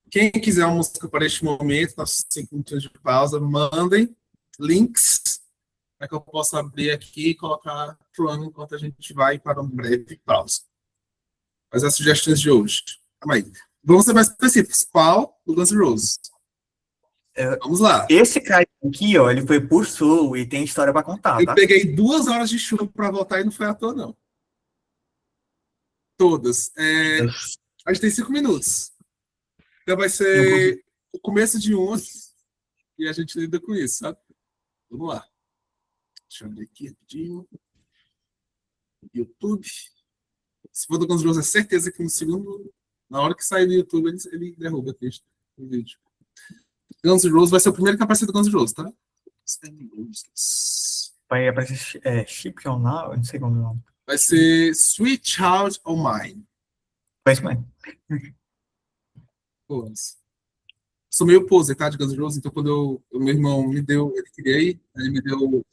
quem quiser uma música para este momento, nossos 5 minutos de pausa, mandem links para que eu possa abrir aqui e colocar pro ano enquanto a gente vai para um breve pausa. Mas as sugestões de hoje. Calma aí. Vamos ser mais específicos. Qual? O Guns N' Roses. Vamos lá. Esse cara aqui, ó, ele foi por sul e tem história para contar, Eu tá? peguei 2 horas de chuva para voltar e não foi à toa, não. Todas. A gente tem 5 minutos. Então vai ser o começo de um e a gente lida com isso, sabe? Vamos lá. Deixa eu abrir aqui rapidinho. YouTube. Se for do Guns N' Roses, é certeza que no segundo, na hora que sair do YouTube, ele derruba aqui o vídeo. Guns N' Roses vai ser o primeiro que aparecer do Guns N' Roses, tá? Vai aparecer Chip on Now, eu não sei como é o nome. Vai ser Sweet Child of Mine. Foi isso mesmo. Pô, sou meio poser, tá? De Guns N' Roses, então quando o meu irmão me deu, ele queria ir, ele me deu.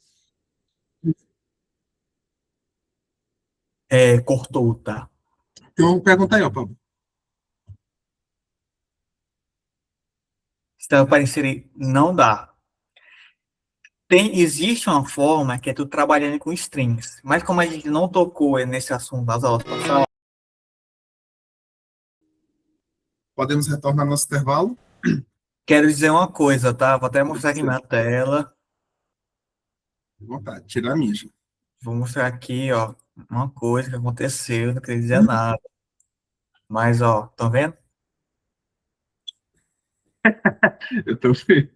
Cortou, tá? Então pergunta aí, ó, Pablo. Se vai aparecer, não dá. Existe uma forma que é tu trabalhando com strings, mas como a gente não tocou nesse assunto das aulas passadas, Podemos retornar ao nosso intervalo? quero dizer uma coisa, tá? Vou até mostrar aqui na tela. À vontade, tirar a minha, gente. Vou mostrar aqui, ó, uma coisa que aconteceu, não queria dizer nada. Mas, ó, estão vendo? Eu tô vendo.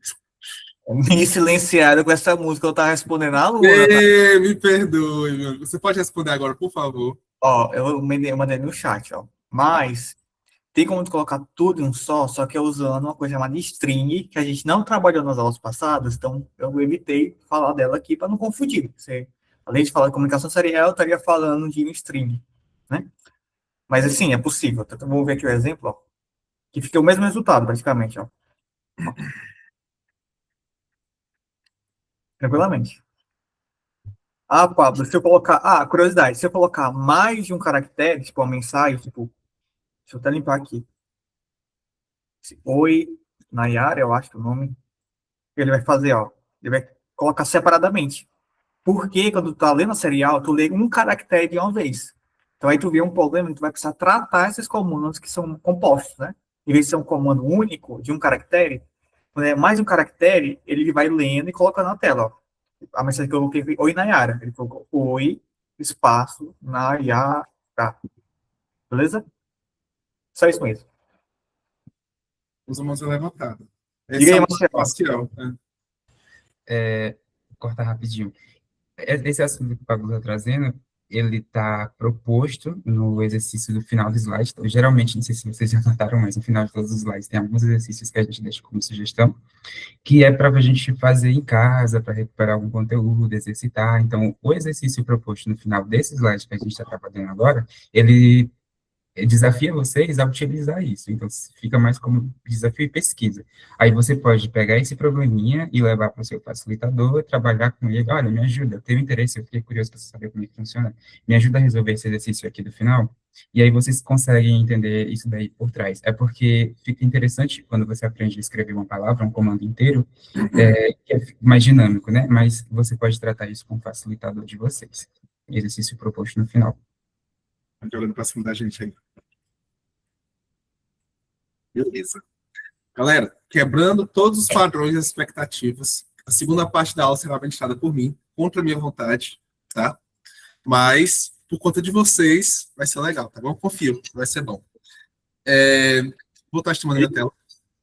Me silenciaram com essa música, eu tava respondendo a Luna, tá? Me perdoe, meu amigo. Você pode responder agora, por favor. Ó, eu mandei no chat, ó. Mas tem como tu colocar tudo em um só que é usando uma coisa chamada string, que a gente não trabalhou nas aulas passadas, então eu evitei falar dela aqui para não confundir. Você, além de falar de comunicação serial, eu estaria falando de um string, né? Mas assim, é possível. Então, vamos ver aqui o exemplo, ó, que fica o mesmo resultado, praticamente, ó. Tranquilamente. Pablo, se eu colocar. Curiosidade, se eu colocar mais de um caractere, tipo uma mensagem, tipo. Deixa eu até limpar aqui. Oi, Nayara, eu acho que é o nome. Ele vai fazer, ó. Ele vai colocar separadamente. Porque quando tu tá lendo a serial, tu lê um caractere de uma vez. Então aí tu vê um problema, tu vai precisar tratar esses comandos que são compostos, né? Em vez de ser um comando único de um caractere, quando é mais um caractere, ele vai lendo e colocando na tela, ó. A mensagem que eu coloquei foi Oi, Nayara. Ele colocou Oi, espaço, Nayara. Beleza? Só isso mesmo. Usa a mãozinha levantada. Diga aí, é o Marcelo. Marcial, né? Cortar rapidinho. Esse assunto que o Pablo está trazendo, ele está proposto no exercício do final do slide. Então, geralmente, não sei se vocês já notaram, mas no final de todos os slides tem alguns exercícios que a gente deixa como sugestão, que é para a gente fazer em casa, para recuperar algum conteúdo, exercitar. Então, o exercício proposto no final desse slide que a gente está trabalhando agora, ele desafia vocês a utilizar isso. Então, fica mais como desafio e pesquisa. Aí você pode pegar esse probleminha e levar para o seu facilitador, trabalhar com ele. Olha, me ajuda, eu tenho interesse, eu fiquei curioso para saber como é que funciona. Me ajuda a resolver esse exercício aqui do final. E aí vocês conseguem entender isso daí por trás. É porque fica interessante quando você aprende a escrever uma palavra, um comando inteiro, que é mais dinâmico, né? Mas você pode tratar isso com o facilitador de vocês. Exercício proposto no final. Tá olhando para cima da gente aí. Beleza. Galera, quebrando todos os padrões e as expectativas, a segunda parte da aula será ministrada por mim, contra a minha vontade, tá? Mas, por conta de vocês, vai ser legal, tá bom? Confio, vai ser bom. Vou estar estimando minha tela.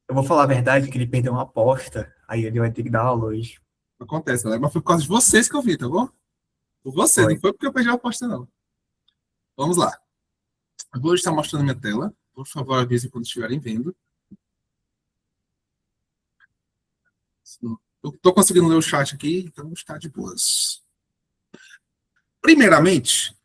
Eu vou falar a verdade que ele perdeu uma aposta, aí ele vai ter que dar aula hoje. Acontece, galera. Mas foi por causa de vocês que eu vi, tá bom? Por vocês, Foi. não foi porque eu perdi a aposta, não. Vamos lá. Eu vou estar mostrando minha tela. Por favor, avisem quando estiverem vendo. Eu estou conseguindo ler o chat aqui, então está de boas. Primeiramente,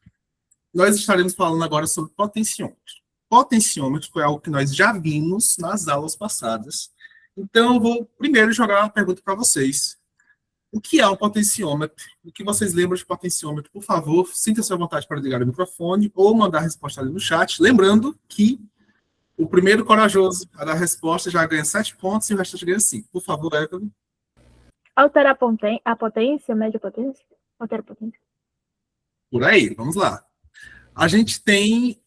nós estaremos falando agora sobre potenciômetro. Potenciômetro foi algo que nós já vimos nas aulas passadas. Então, eu vou primeiro jogar uma pergunta para vocês. O que é um potenciômetro? O que vocês lembram de potenciômetro? Por favor, sinta-se à vontade para ligar o microfone ou mandar a resposta ali no chat. Lembrando que o primeiro corajoso a dar a resposta já ganha 7 pontos e o restante ganha 5. Por favor, Evelyn. Alterar a potência, média potência? Altera a potência. Por aí, vamos lá. A gente tem...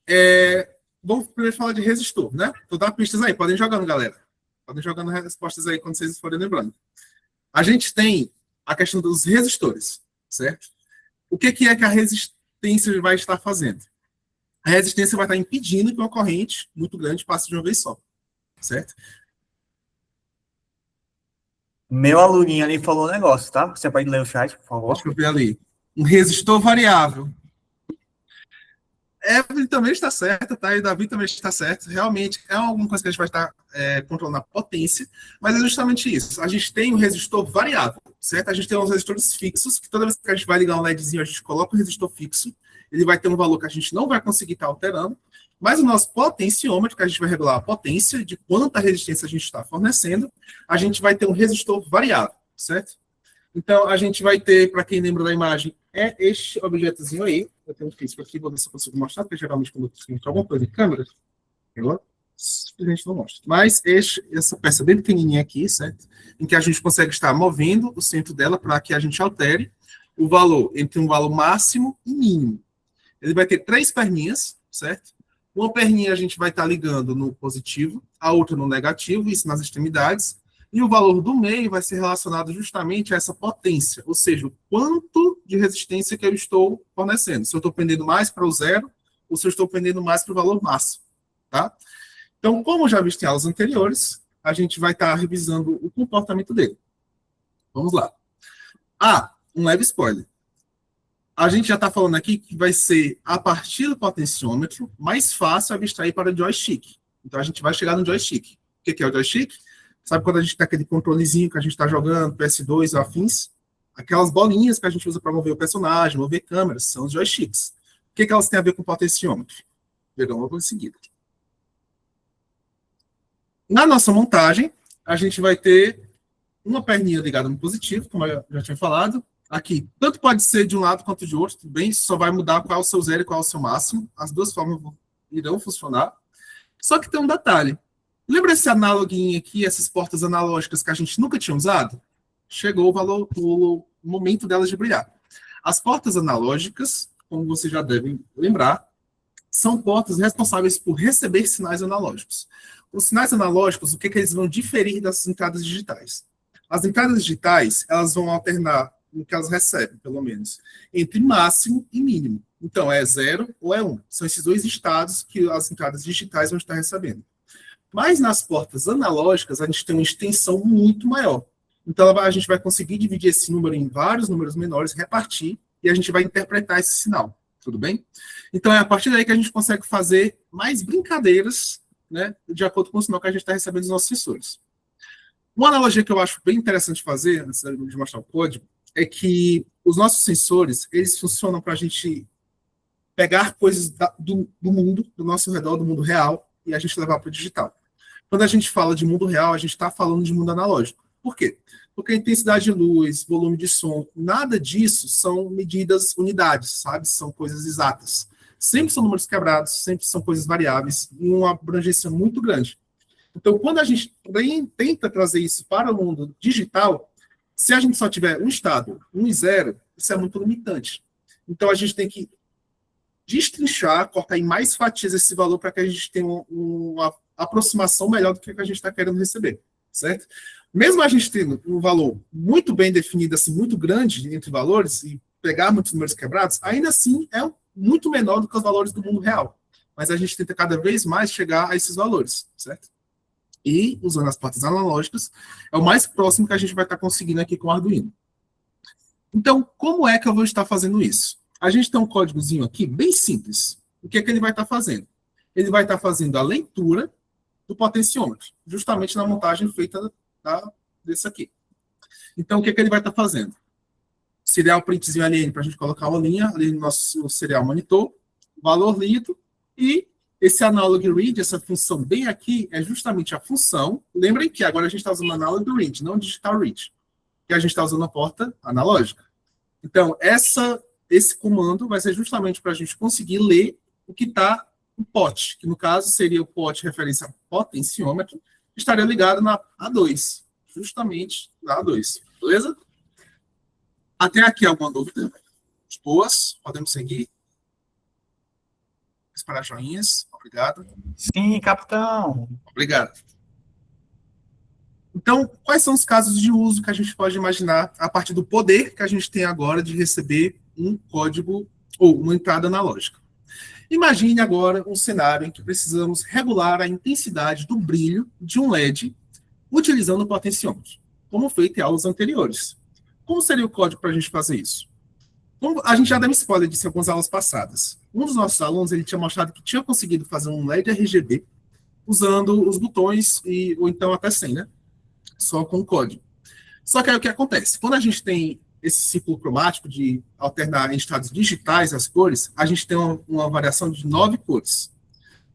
Vamos primeiro falar de resistor, né? Vou dar pistas aí, podem jogando, galera. Podem jogando respostas aí quando vocês forem lembrando. A gente tem a questão dos resistores, certo? O que é que a resistência vai estar fazendo? A resistência vai estar impedindo que uma corrente muito grande passe de uma vez só, certo? Meu aluninho ali falou um negócio, tá? Você pode ler o chat, por favor? Deixa eu ver ali. Um resistor variável. Evelyn também está certa, tá? E Davi também está certo. Realmente é alguma coisa que a gente vai estar controlando a potência, mas é justamente isso. A gente tem um resistor variável, certo? A gente tem uns resistores fixos, que toda vez que a gente vai ligar um LEDzinho, a gente coloca o resistor fixo, ele vai ter um valor que a gente não vai conseguir estar alterando, mas o nosso potenciômetro, que a gente vai regular a potência de quanta resistência a gente está fornecendo, a gente vai ter um resistor variável, certo? Então, a gente vai ter, para quem lembra da imagem, este objetozinho aí. Eu tenho um físico aqui, vou ver se eu consigo mostrar, porque geralmente quando eu preciso mostrar alguma coisa em câmera, eu simplesmente não mostro. Mas essa peça bem pequenininha aqui, certo? Em que a gente consegue estar movendo o centro dela para que a gente altere o valor entre um valor máximo e mínimo. Ele vai ter 3 perninhas, certo? Uma perninha a gente vai estar ligando no positivo, a outra no negativo, isso nas extremidades. E o valor do meio vai ser relacionado justamente a essa potência, ou seja, o quanto de resistência que eu estou fornecendo. Se eu estou pendendo mais para o zero, ou se eu estou pendendo mais para o valor máximo. Tá? Então, como já visto em aulas anteriores, a gente vai estar revisando o comportamento dele. Vamos lá. Um leve spoiler. A gente já está falando aqui que vai ser, a partir do potenciômetro, mais fácil abstrair para o joystick. Então, a gente vai chegar no joystick. O que é o joystick? Sabe quando a gente tem aquele controlezinho que a gente está jogando, PS2 afins? Aquelas bolinhas que a gente usa para mover o personagem, mover câmeras, são os joysticks. O que elas têm a ver com potenciômetro? Verão logo em seguida. Na nossa montagem, a gente vai ter uma perninha ligada no positivo, como eu já tinha falado. Aqui, tanto pode ser de um lado quanto de outro, tudo bem? Só vai mudar qual é o seu zero e qual é o seu máximo. As duas formas irão funcionar. Só que tem um detalhe. Lembra esse análoguinho aqui, essas portas analógicas que a gente nunca tinha usado? Chegou o momento delas de brilhar. As portas analógicas, como vocês já devem lembrar, são portas responsáveis por receber sinais analógicos. Os sinais analógicos, o que eles vão diferir das entradas digitais? As entradas digitais, elas vão alternar no que elas recebem, pelo menos, entre máximo e mínimo. Então, é 0 ou é 1. São esses dois estados que as entradas digitais vão estar recebendo. Mas nas portas analógicas, a gente tem uma extensão muito maior. Então, a gente vai conseguir dividir esse número em vários números menores, repartir, e a gente vai interpretar esse sinal. Tudo bem? Então, é a partir daí que a gente consegue fazer mais brincadeiras, né, de acordo com o sinal que a gente está recebendo dos nossos sensores. Uma analogia que eu acho bem interessante fazer, antes de mostrar o código, é que os nossos sensores, eles funcionam para a gente pegar coisas do mundo, do nosso redor, do mundo real, e a gente levar para o digital. Quando a gente fala de mundo real, a gente está falando de mundo analógico. Por quê? Porque a intensidade de luz, volume de som, nada disso são medidas unidades, sabe? São coisas exatas. Sempre são números quebrados, sempre são coisas variáveis, em uma abrangência muito grande. Então, quando a gente tenta trazer isso para o mundo digital, se a gente só tiver um estado, 1 e 0, isso é muito limitante. Então, a gente tem que destrinchar, cortar em mais fatias esse valor para que a gente tenha uma aproximação melhor do que a gente está querendo receber, certo? Mesmo a gente tendo um valor muito bem definido, assim, muito grande entre valores, e pegar muitos números quebrados, ainda assim é muito menor do que os valores do mundo real. Mas a gente tenta cada vez mais chegar a esses valores, certo? E, usando as portas analógicas, é o mais próximo que a gente vai estar conseguindo aqui com o Arduino. Então, como é que eu vou estar fazendo isso? A gente tem um códigozinho aqui, bem simples. O que é que ele vai estar fazendo? Ele vai estar fazendo a leitura do potenciômetro, justamente na montagem feita desse aqui. Então, o que é que ele vai estar fazendo? Serial printzinho LN para a gente colocar uma linha ali no nosso serial monitor, valor lido, e esse analog read, essa função bem aqui, é justamente a função. Lembrem que agora a gente está usando analog read, não digital read, que a gente está usando a porta analógica. Então, esse comando vai ser justamente para a gente conseguir ler o que está no pote, que no caso seria o pote referência a potenciômetro, que estaria ligado na A2, justamente na A2, beleza? Até aqui alguma dúvida? Boas, podemos seguir. Disparar joinhas, obrigado. Sim, capitão. Obrigado. Então, quais são os casos de uso que a gente pode imaginar a partir do poder que a gente tem agora de receber um código ou uma entrada analógica? Imagine agora um cenário em que precisamos regular a intensidade do brilho de um LED utilizando o potenciômetro, como feito em aulas anteriores. Como seria o código para a gente fazer isso? A gente já deu um spoiler disso em algumas aulas passadas. Um dos nossos alunos ele tinha mostrado que tinha conseguido fazer um LED RGB usando os botões, ou então até sem, né? Só com o código. Só que aí o que acontece? Quando a gente tem esse ciclo cromático de alternar em estados digitais as cores, a gente tem uma variação de 9 cores.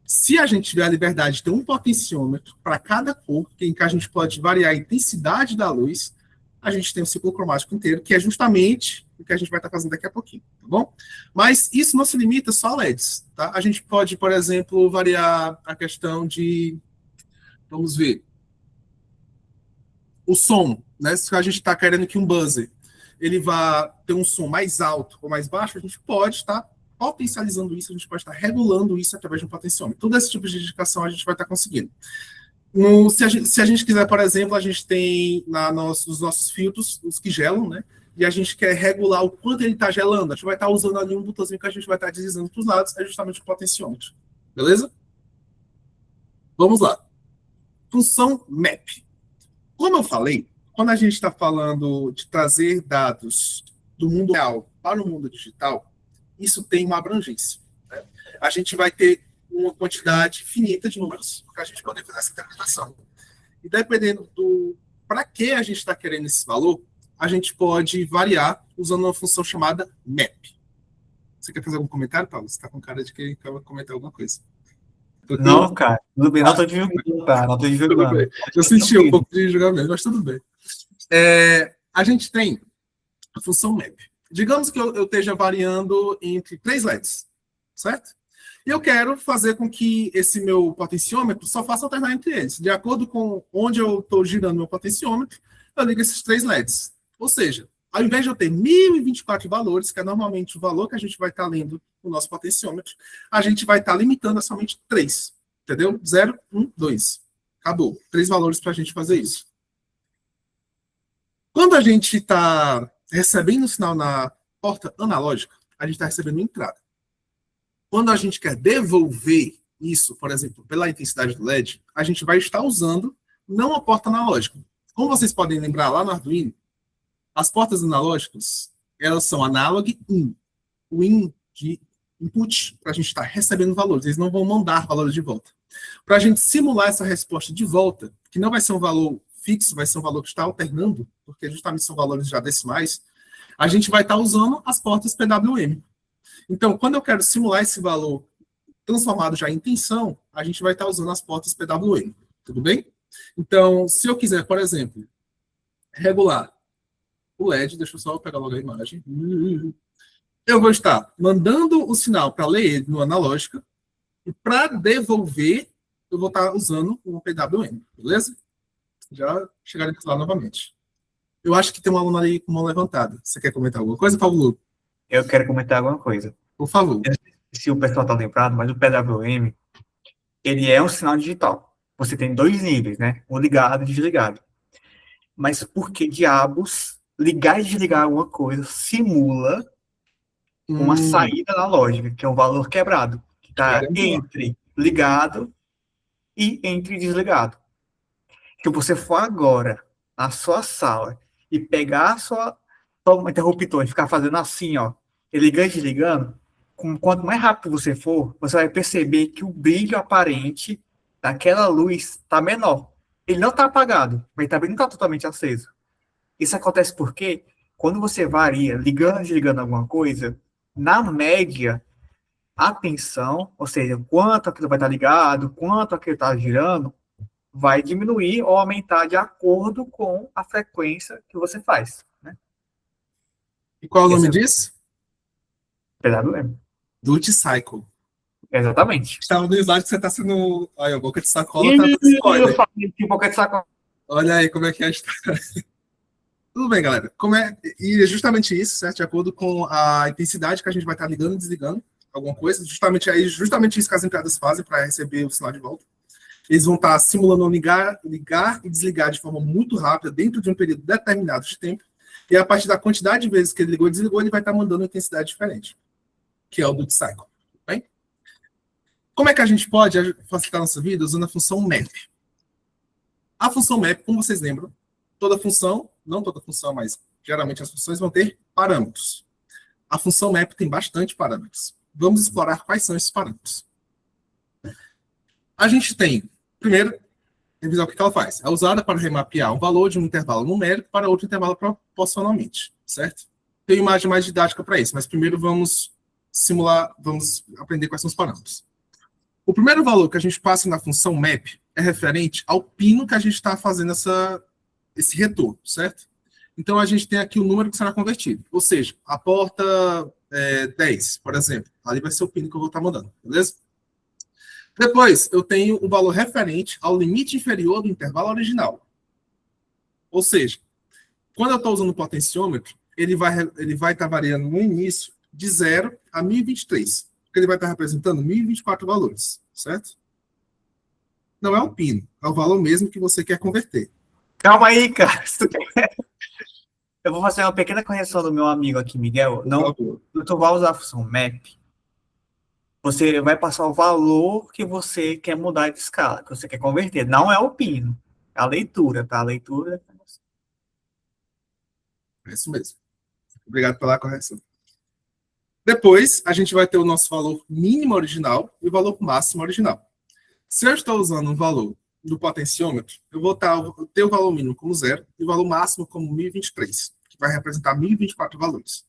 Se a gente tiver a liberdade de ter um potenciômetro para cada cor, em que a gente pode variar a intensidade da luz, a gente tem o ciclo cromático inteiro, que é justamente o que a gente vai estar fazendo daqui a pouquinho, tá bom? Mas isso não se limita só a LEDs, tá? A gente pode, por exemplo, variar a questão de, vamos ver, o som, né? Se a gente está querendo que um buzzer ele vá ter um som mais alto ou mais baixo, a gente pode estar potencializando isso, a gente pode estar regulando isso através de um potenciômetro. Todo esse tipo de indicação a gente vai estar conseguindo. Se a gente quiser, por exemplo, a gente tem os nossos filtros, os que gelam, né? E a gente quer regular o quanto ele está gelando. A gente vai estar usando ali um botãozinho que a gente vai estar deslizando para os lados, é justamente o potenciômetro. Beleza? Vamos lá. Função map. Como eu falei, quando a gente está falando de trazer dados do mundo real para o mundo digital, isso tem uma abrangência, né? A gente vai ter uma quantidade finita de números para a gente poder fazer essa interpretação. E dependendo do para que a gente está querendo esse valor, a gente pode variar usando uma função chamada map. Você quer fazer algum comentário, Paulo? Você está com cara de que quer comentar alguma coisa. Não, cara, tudo bem, não estou divulgando, cara, não estou divulgando. Eu senti um pouco de julgamento, mas tudo bem. A gente tem a função map. Digamos que eu esteja variando entre 3 LEDs, certo? E eu quero fazer com que esse meu potenciômetro só faça alternar entre eles. De acordo com onde eu estou girando meu potenciômetro, eu ligo esses 3 LEDs. Ou seja, ao invés de eu ter 1024 valores, que é normalmente o valor que a gente vai estar lendo no nosso potenciômetro, a gente vai estar limitando a somente 3. Entendeu? 0, 1, 2. Acabou. 3 valores para a gente fazer isso. Quando a gente está recebendo o sinal na porta analógica, a gente está recebendo entrada. Quando a gente quer devolver isso, por exemplo, pela intensidade do LED, a gente vai estar usando não a porta analógica. Como vocês podem lembrar lá no Arduino, as portas analógicas, elas são analog in. O in de input, para a gente estar recebendo valores. Eles não vão mandar valores de volta. Para a gente simular essa resposta de volta, que não vai ser um valor fixo, vai ser um valor que está alternando, porque justamente são valores já decimais, a gente vai estar usando as portas PWM. Então, quando eu quero simular esse valor transformado já em tensão, a gente vai estar usando as portas PWM. Tudo bem? Então, se eu quiser, por exemplo, regular o LED, deixa eu só pegar logo a imagem. Eu vou estar mandando o sinal para ler ele no analógica, e para devolver, eu vou estar usando o PWM, beleza? Já chegaremos lá novamente. Eu acho que tem um aluno ali com mão levantada. Você quer comentar alguma coisa, Paulo? Eu quero comentar alguma coisa. Por favor. Eu não sei se o pessoal está lembrado, mas o PWM, ele é um sinal digital. Você tem dois níveis, né? O ligado e desligado. Mas por que diabos ligar e desligar alguma coisa simula uma saída analógica, que é um valor quebrado, que está Era boa. entre ligado e entre desligado? Se você for agora na sua sala e pegar sua interruptor e ficar fazendo assim, ó, ligando e desligando, quanto mais rápido você for, você vai perceber que o brilho aparente daquela luz está menor. Ele não está apagado, mas também não está totalmente aceso. Isso acontece porque quando você varia ligando e desligando alguma coisa, na média, a tensão, ou seja, quanto aquilo vai estar ligado, quanto aquilo está girando, vai diminuir ou aumentar de acordo com a frequência que você faz, né? E qual é o nome Esse disso? PWM. Duty Cycle. Exatamente. Estava no slide que você está sendo. Olha, a boca de sacola E tá dando eu spoiler. falei que um pouco de saco. Olha aí como é que é a história. Tudo bem, galera. E é justamente isso, certo? De acordo com a intensidade que a gente vai estar ligando e desligando alguma coisa, justamente isso que as entradas fazem para receber o sinal de volta. Eles vão estar simulando ligar e desligar de forma muito rápida, dentro de um período determinado de tempo, e a partir da quantidade de vezes que ele ligou e desligou, ele vai estar mandando uma intensidade diferente, que é o duty cycle. Bem? Como é que a gente pode facilitar a nossa vida usando a função map? A função map, como vocês lembram, toda função, não toda função, mas geralmente as funções vão ter parâmetros. A função map tem bastante parâmetros. Vamos explorar quais são esses parâmetros. A gente tem, primeiro, revisar o que ela faz. É usada para remapear um valor de um intervalo numérico para outro intervalo proporcionalmente, certo? Tem imagem mais didática para isso, mas primeiro vamos aprender quais são os parâmetros. O primeiro valor que a gente passa na função map é referente ao pino que a gente está fazendo esse retorno, certo? Então, a gente tem aqui o número que será convertido. Ou seja, a porta 10, por exemplo. Ali vai ser o pino que eu vou estar mandando, beleza? Depois, eu tenho o valor referente ao limite inferior do intervalo original. Ou seja, quando eu estou usando o potenciômetro, ele vai estar variando no início de 0 a 1023. Porque ele vai estar representando 1024 valores, certo? Não é o pino, é o valor mesmo que você quer converter. Calma aí, cara. Eu vou fazer uma pequena correção do meu amigo aqui, Miguel. Não, tu vai usar a função map. Você vai passar o valor que você quer mudar de escala, que você quer converter. Não é o pino. É a leitura, tá? A leitura. É isso mesmo. Obrigado pela correção. Depois, a gente vai ter o nosso valor mínimo original e o valor máximo original. Se eu estou usando um valor do potenciômetro, eu vou ter o valor mínimo como 0 e o valor máximo como 1023, que vai representar 1024 valores.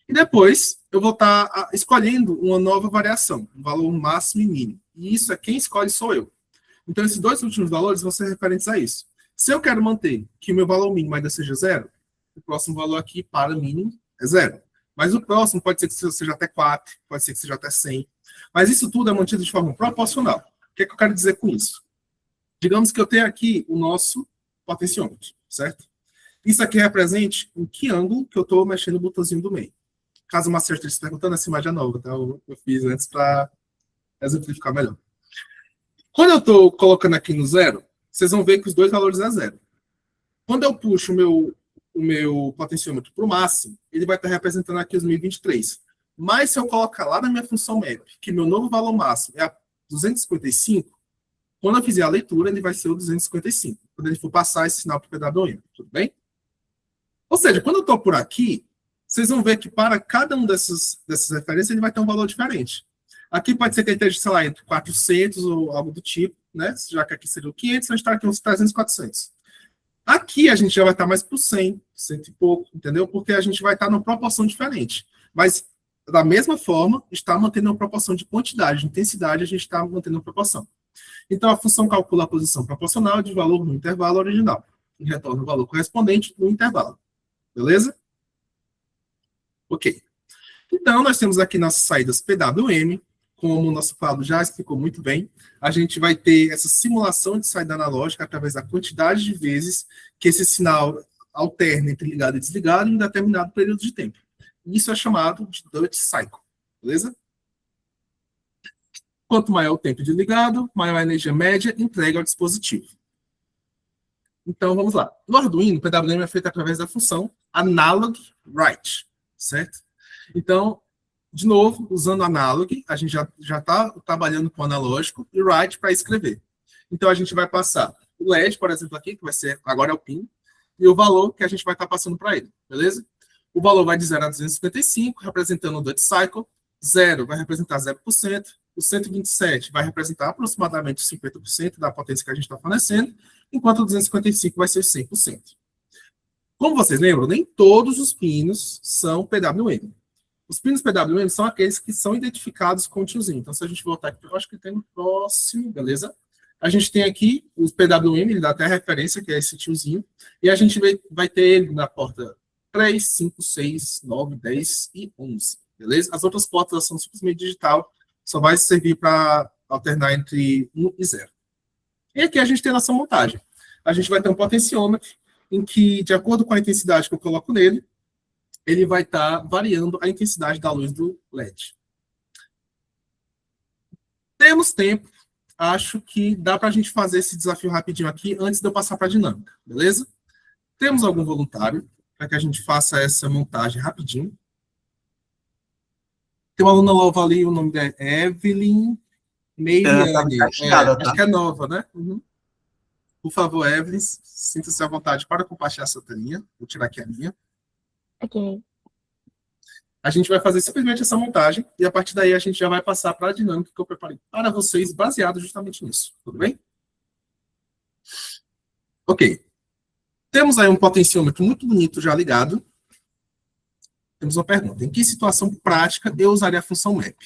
E depois, eu vou estar escolhendo uma nova variação, um valor máximo e mínimo. E isso é quem escolhe sou eu. Então, esses dois últimos valores vão ser referentes a isso. Se eu quero manter que o meu valor mínimo ainda seja 0, o próximo valor aqui para mínimo é 0. Mas o próximo pode ser que seja até 4, pode ser que seja até 100. Mas isso tudo é mantido de forma proporcional. O que é que eu quero dizer com isso? Digamos que eu tenho aqui o nosso potenciômetro, certo? Isso aqui representa em que ângulo que eu estou mexendo o botãozinho do meio. Caso o Marcelo esteja se perguntando, essa imagem é nova, tá? Eu fiz antes para exemplificar melhor. Quando eu estou colocando aqui no 0, vocês vão ver que os dois valores é 0. Quando eu puxo o meu potenciômetro para o máximo, ele vai estar representando aqui os 1023. Mas se eu colocar lá na minha função map, que meu novo valor máximo é a 255, quando eu fizer a leitura, ele vai ser o 255. Quando ele for passar esse sinal para o PWM, tudo bem? Ou seja, quando eu estou por aqui, vocês vão ver que para cada um dessas referências, ele vai ter um valor diferente. Aqui pode ser que ele esteja, sei lá, entre 400 ou algo do tipo, né? Já que aqui seria o 500, a gente está aqui uns 300, 400. Aqui a gente já vai estar mais para o 100, 100 e pouco, entendeu? Porque a gente vai estar numa proporção diferente. Mas, da mesma forma, está mantendo uma proporção de quantidade, de intensidade, a gente está mantendo uma proporção. Então, a função calcula a posição proporcional de valor no intervalo original e retorna o valor correspondente no intervalo. Beleza? Ok. Então, nós temos aqui nossas saídas PWM, como o nosso Pablo já explicou muito bem, a gente vai ter essa simulação de saída analógica através da quantidade de vezes que esse sinal alterna entre ligado e desligado em um determinado período de tempo. Isso é chamado de Duty Cycle. Beleza? Quanto maior o tempo de ligado, maior a energia média entregue ao dispositivo. Então, vamos lá. No Arduino, o PWM é feito através da função analog write, certo? Então, de novo, usando analog, a gente já está trabalhando com analógico e write para escrever. Então, a gente vai passar o LED, por exemplo, aqui, que vai ser, agora é o PIN, e o valor que a gente vai estar passando para ele, beleza? O valor vai de 0 a 255, representando o Duty Cycle. 0 vai representar 0%. O 127 vai representar aproximadamente 50% da potência que a gente está fornecendo, enquanto o 255 vai ser 100%. Como vocês lembram, nem todos os pinos são PWM. Os pinos PWM são aqueles que são identificados com o tiozinho. Então, se a gente voltar aqui, eu acho que tem no próximo, beleza? A gente tem aqui os PWM, ele dá até a referência, que é esse tiozinho, e a gente vai ter ele na porta 3, 5, 6, 9, 10 e 11, beleza? As outras portas são simplesmente digital, só vai servir para alternar entre 1 e 0. E aqui a gente tem a nossa montagem. A gente vai ter um potenciômetro em que, de acordo com a intensidade que eu coloco nele, ele vai estar variando a intensidade da luz do LED. Temos tempo, acho que dá para a gente fazer esse desafio rapidinho aqui, antes de eu passar para a dinâmica, beleza? Temos algum voluntário para que a gente faça essa montagem rapidinho. Tem uma aluna nova ali, o nome dela é Evelyn Meiriane. Acho que é nova, né? Uhum. Por favor, Evelyn, sinta-se à vontade para compartilhar essa telinha. Vou tirar aqui a minha. Ok. A gente vai fazer simplesmente essa montagem e a partir daí a gente já vai passar para a dinâmica que eu preparei para vocês, baseado justamente nisso. Tudo bem? Ok. Temos aí um potenciômetro muito bonito já ligado. Temos uma pergunta. Em que situação prática eu usaria a função map?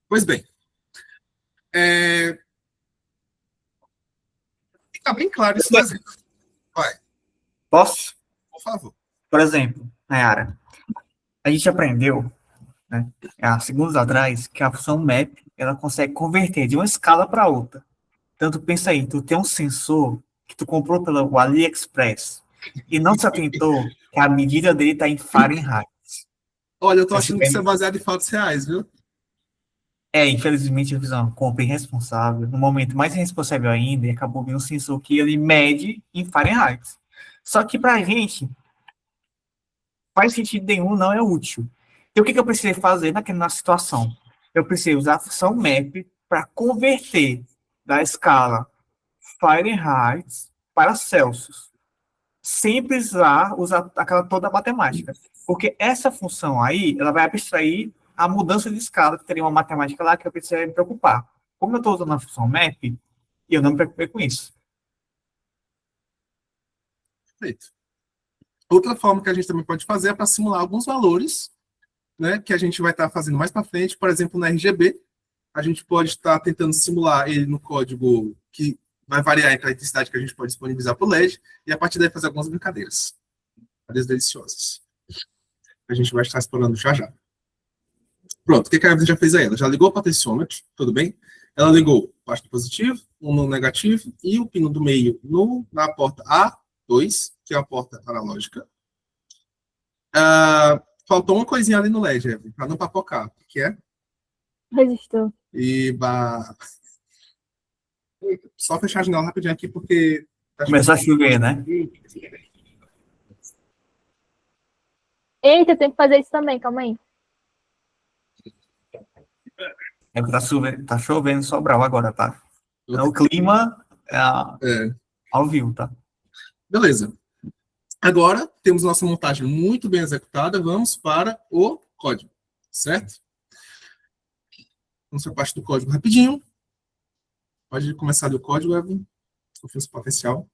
Pois bem, fica bem claro esse exemplo. Vai. Posso? Por favor. Por exemplo, Nayara, a gente aprendeu, né, há segundos atrás, que a função map, ela consegue converter de uma escala para outra. Então, tu pensa aí, tu tem um sensor que tu comprou pelo AliExpress e não se atentou que a medida dele está em Fahrenheit. Olha, eu tô achando que isso é baseado em fatos reais, viu? Infelizmente eu fiz uma compra irresponsável, no momento mais irresponsável ainda, e acabou vindo um sensor que ele mede em Fahrenheit. Só que pra gente, faz sentido nenhum, não é útil. Então o que eu precisei fazer na situação? Eu precisei usar a função map para converter da escala Fahrenheit para Celsius, sem precisar usar toda a matemática. Porque essa função aí, ela vai abstrair a mudança de escala, que teria uma matemática lá que eu precisaria me preocupar. Como eu estou usando a função map, eu não me preocupei com isso. Perfeito. Outra forma que a gente também pode fazer é para simular alguns valores, né, que a gente vai estar fazendo mais para frente. Por exemplo, no RGB, a gente pode estar tentando simular ele no código que vai variar entre a intensidade que a gente pode disponibilizar para o LED, e a partir daí fazer algumas brincadeiras. Brincadeiras deliciosas. A gente vai estar explorando já já. Pronto, o que a Evelyn já fez aí? Ela já ligou o potenciômetro, tudo bem? Ela ligou parte do positivo, um no negativo, e o pino do meio na porta A2, que é a porta analógica. Faltou uma coisinha ali no LED, Evelyn, para não papocar. O que é? Resistor. Só fechar a janela rapidinho aqui, porque... Começou a chover, né? Eita, eu tenho que fazer isso também, calma aí. É porque tá chovendo em Sobral agora, tá? Então, o clima ao vivo, tá? Beleza. Agora, temos nossa montagem muito bem executada. Vamos para o código, certo? Vamos para a parte do código rapidinho. Pode começar ali o código, Evelyn. Confiança potencial.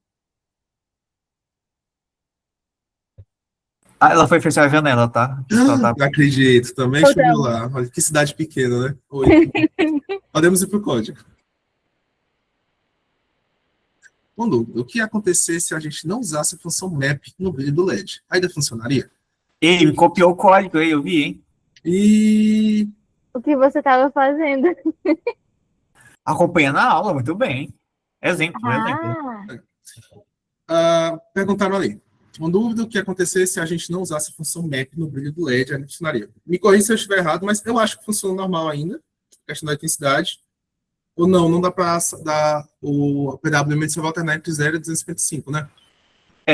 Ela foi fechar a janela, tá? Não acredito, também choveu lá. Olha que cidade pequena, né? Oi. Podemos ir para o código. O que ia acontecer se a gente não usasse a função map no brilho do LED? Ainda funcionaria? Ele copiou o código aí, eu vi, hein? E... O que você estava fazendo? Acompanhando a aula, muito bem. Exemplo. Perguntaram ali. Uma dúvida, o que ia acontecer se a gente não usasse a função map no brilho do LED, ainda funcionaria? Me corrija se eu estiver errado, mas eu acho que funciona normal ainda. Questão da intensidade. Ou não dá para dar o PWM só vai alternar entre 0 e 255, né?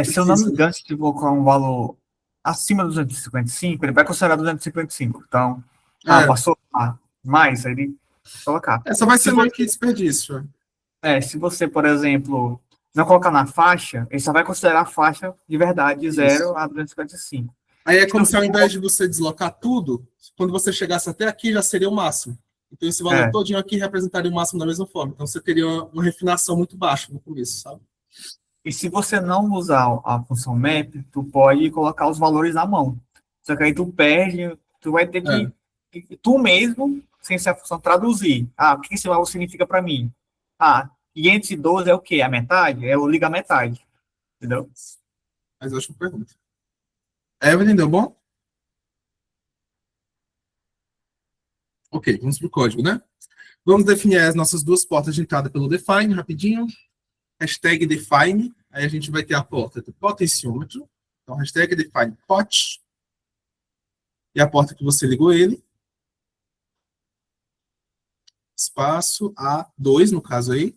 Se eu não me engano, se tu colocar um valor acima dos 255, ele vai considerar 255. Então, passou mais, aí ele colocar. Só vai ser meio que desperdício. Se você, por exemplo, não colocar na faixa, ele só vai considerar a faixa de verdade de 0 a 255. Aí é como se ao invés de você deslocar tudo, quando você chegasse até aqui já seria o máximo. Então esse valor todinho aqui representaria o máximo da mesma forma. Então você teria uma refinação muito baixa no começo, sabe? E se você não usar a função map, tu pode colocar os valores à mão. Só que aí tu perde, tu vai ter que tu mesmo, sem ser a função, traduzir. O que esse valor significa para mim? 512 é o quê? A metade? Eu ligo a metade. Entendeu? Mas eu acho uma pergunta. Evelyn, deu bom? Ok, vamos para o código, né? Vamos definir as nossas duas portas de entrada pelo define, rapidinho. Hashtag define, aí a gente vai ter a porta do potenciômetro. Então, hashtag define pot. E a porta que você ligou ele. Espaço A2, no caso aí.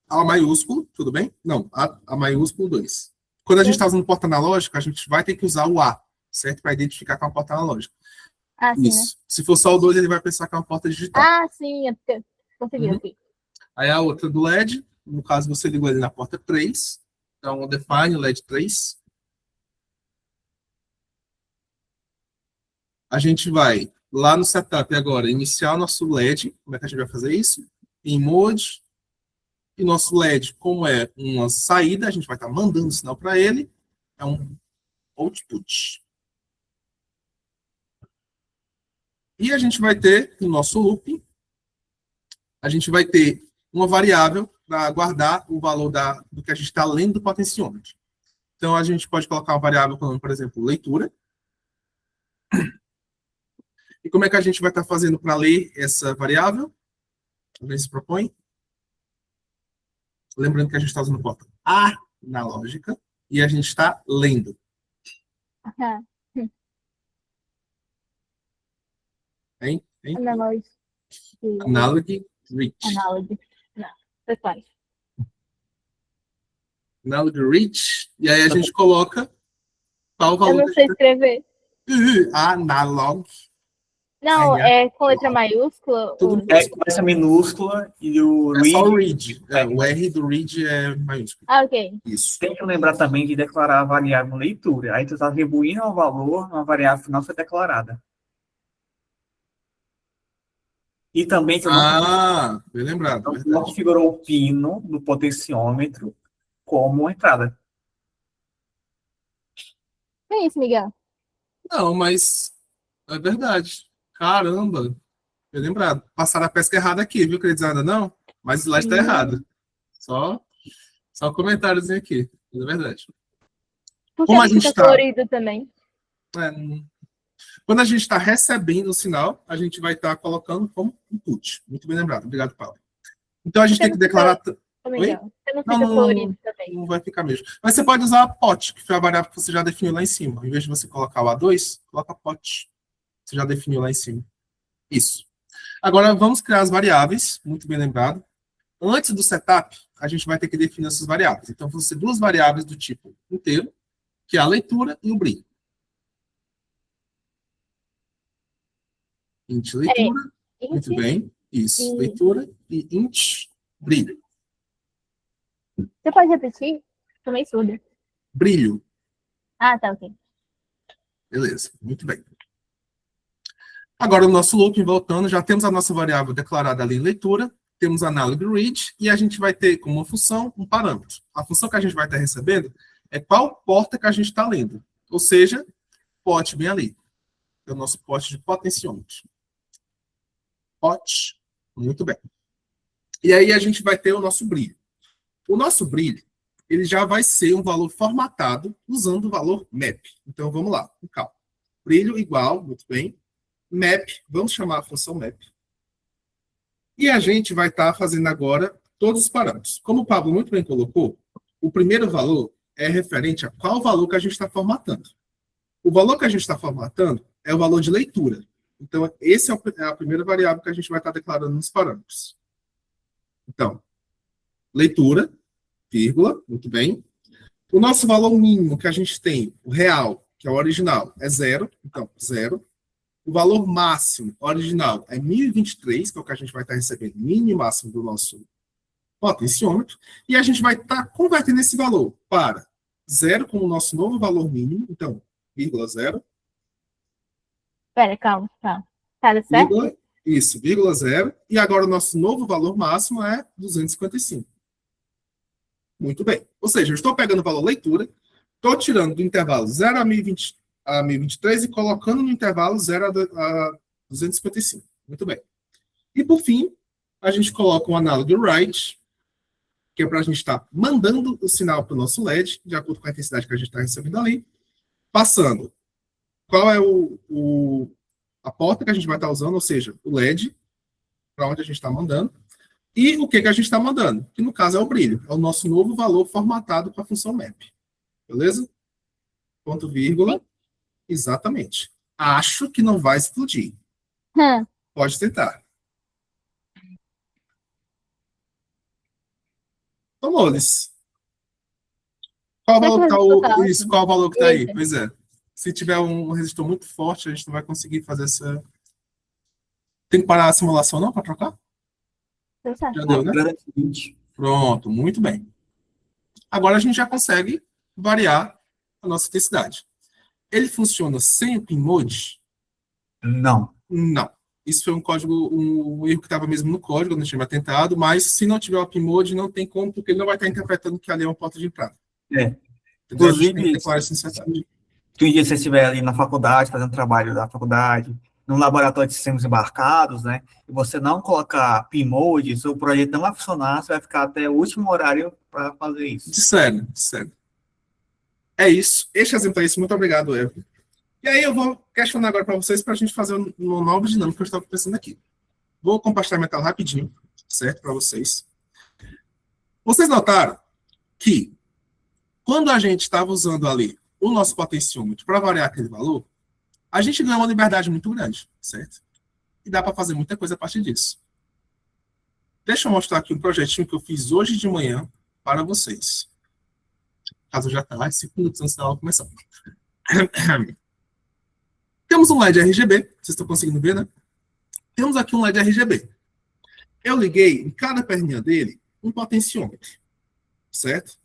A maiúsculo, tudo bem? Não, A maiúsculo 2. Quando a gente está usando porta analógica, a gente vai ter que usar o A, certo? Para identificar com a porta analógica. Sim, isso. Né? Se for só o 2, ele vai pensar que é uma porta digital. Sim, consegui aqui. Aí a outra do LED, no caso você ligou ele na porta 3. Então, define LED 3. A gente vai lá no setup agora, iniciar o nosso LED. Como é que a gente vai fazer isso? Em mode. E nosso LED, como é uma saída, a gente vai estar mandando sinal para ele. É um output. E a gente vai ter, no nosso loop, a gente vai ter uma variável para guardar o valor do que a gente está lendo do potenciômetro. Então, a gente pode colocar uma variável como, por exemplo, leitura. E como é que a gente vai estar fazendo para ler essa variável? Alguém se propõe? Lembrando que a gente está usando porta analógica e a gente está lendo. Hein? Analog reach. Analog reach. E aí a gente coloca qual o valor. Eu não sei escrever. Analog. Não, é com letra maiúscula? Com essa minúscula e o read. Só o read. O R do read é maiúsculo. Ok. Isso. Tem que lembrar também de declarar a variável leitura. Aí tu está atribuindo ao valor uma variável final foi declarada. E também tu bem lembrado. não configurou o pino do potenciômetro como entrada. Que é isso, Miguel? Não, mas é verdade. Caramba. Bem lembrado. Passaram a pesca errada aqui, viu, queridizada? Não, mas o slide está errado. Só um comentáriozinho aqui. Mas é verdade. Porque como a gente está colorido também. Quando a gente está recebendo o sinal, a gente vai estar colocando como input. Muito bem lembrado. Obrigado, Paulo. Então, a gente tem que declarar... Não vai ficar mesmo. Mas você pode usar a pot, que foi a variável que você já definiu lá em cima. Em vez de você colocar o A2, coloca pot. Você já definiu lá em cima. Isso. Agora, vamos criar as variáveis. Muito bem lembrado. Antes do setup, a gente vai ter que definir essas variáveis. Então, vão ser duas variáveis do tipo inteiro, que é a leitura e o brilho. Int leitura. Muito bem. Isso. Leitura e int brilho. Você pode repetir? Também surda. Brilho. Tá, ok. Beleza. Muito bem. Agora, o nosso loop, voltando, já temos a nossa variável declarada ali em leitura, temos analog read, e a gente vai ter como uma função um parâmetro. A função que a gente vai estar recebendo é qual porta que a gente está lendo. Ou seja, pot bem ali. É o nosso pot de potenciômetro. Pot. Muito bem. E aí a gente vai ter o nosso brilho. O nosso brilho, ele já vai ser um valor formatado usando o valor map. Então, vamos lá, com calma. Brilho igual, muito bem. Map, vamos chamar a função map. E a gente vai estar fazendo agora todos os parâmetros. Como o Pablo muito bem colocou, o primeiro valor é referente a qual valor que a gente está formatando. O valor que a gente está formatando é o valor de leitura. Então, esse é a primeira variável que a gente vai estar declarando nos parâmetros. Então, leitura, vírgula, muito bem. O nosso valor mínimo que a gente tem, o real, que é o original, é 0, então 0. O valor máximo original é 1023, que é o que a gente vai estar recebendo, mínimo e máximo do nosso potenciômetro, e a gente vai estar convertendo esse valor para 0 como o nosso novo valor mínimo, então, vírgula 0, Pera, calma, calma. Tá certo? vírgula, isso, vírgula 0, e agora o nosso novo valor máximo é 255. Muito bem. Ou seja, eu estou pegando o valor leitura, estou tirando do intervalo 0 a 1020, a 1023 e colocando no intervalo 0 a 255. Muito bem. E, por fim, a gente coloca um análogo write, que é para a gente estar mandando o sinal para o nosso LED, de acordo com a intensidade que a gente está recebendo ali, passando qual é a porta que a gente vai estar usando, ou seja, o LED, para onde a gente está mandando, e o que a gente está mandando, que no caso é o brilho, é o nosso novo valor formatado para a função map. Beleza? Ponto, vírgula. Exatamente. Acho que não vai explodir. Pode tentar. Então, Lolis. Qual valor que tá isso? Qual valor que está aí? Pois é. Se tiver um resistor muito forte, a gente não vai conseguir fazer essa. Tem que parar a simulação não para trocar? Já deu, né? Pronto, muito bem. Agora a gente já consegue variar a nossa intensidade. Ele funciona sem o pin mode? Não. Não. Isso foi um erro que estava mesmo no código, não tinha atentado, mas se não tiver o pin mode, não tem como, porque ele não vai estar interpretando que ali é uma porta de entrada. Então, a gente tem que declarar essa necessidade. Que um dia você estiver ali na faculdade, fazendo trabalho da faculdade, num laboratório de sistemas embarcados, né, e você não colocar PMOD, seu projeto não vai funcionar, você vai ficar até o último horário para fazer isso. Sério. É isso. Este exemplo é isso. Muito obrigado, Evo. E aí eu vou questionar agora para vocês para a gente fazer uma nova dinâmica que eu estava pensando aqui. Vou compartilhar minha tela rapidinho, certo? Para vocês. Vocês notaram que quando a gente estava usando ali o nosso potenciômetro para variar aquele valor, a gente ganha uma liberdade muito grande, certo? E dá para fazer muita coisa a partir disso. Deixa eu mostrar aqui um projetinho que eu fiz hoje de manhã para vocês. Caso já está 5 minutos antes da aula começar. Temos um LED RGB, vocês estão conseguindo ver, né? Temos aqui um LED RGB. Eu liguei em cada perninha dele um potenciômetro, certo?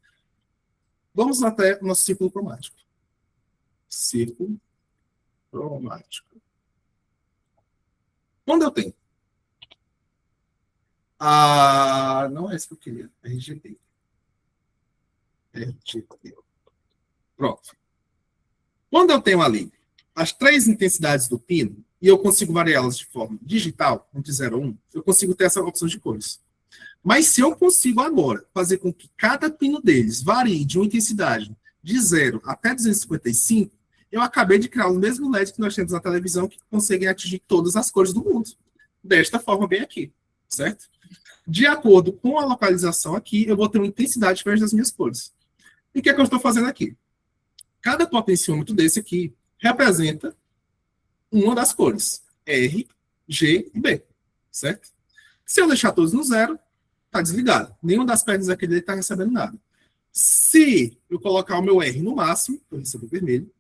Vamos até o nosso círculo cromático. Círculo cromático. Quando eu tenho não é esse que eu queria, RGB. Pronto. Quando eu tenho ali as 3 intensidades do pino, e eu consigo variá-las de forma digital, entre 0 a 1, eu consigo ter essa opção de cores. Mas se eu consigo agora fazer com que cada pino deles varie de uma intensidade de 0 até 255, eu acabei de criar o mesmo LED que nós temos na televisão, que conseguem atingir todas as cores do mundo. Desta forma, bem aqui, certo? De acordo com a localização aqui, eu vou ter uma intensidade diferente das minhas cores. E o que é que eu estou fazendo aqui? Cada potenciômetro desse aqui representa uma das cores, R, G e B, certo? Se eu deixar todos no 0, está desligado. Nenhuma das pernas aqui dele está recebendo nada. Se eu colocar o meu R no máximo, eu recebo vermelho.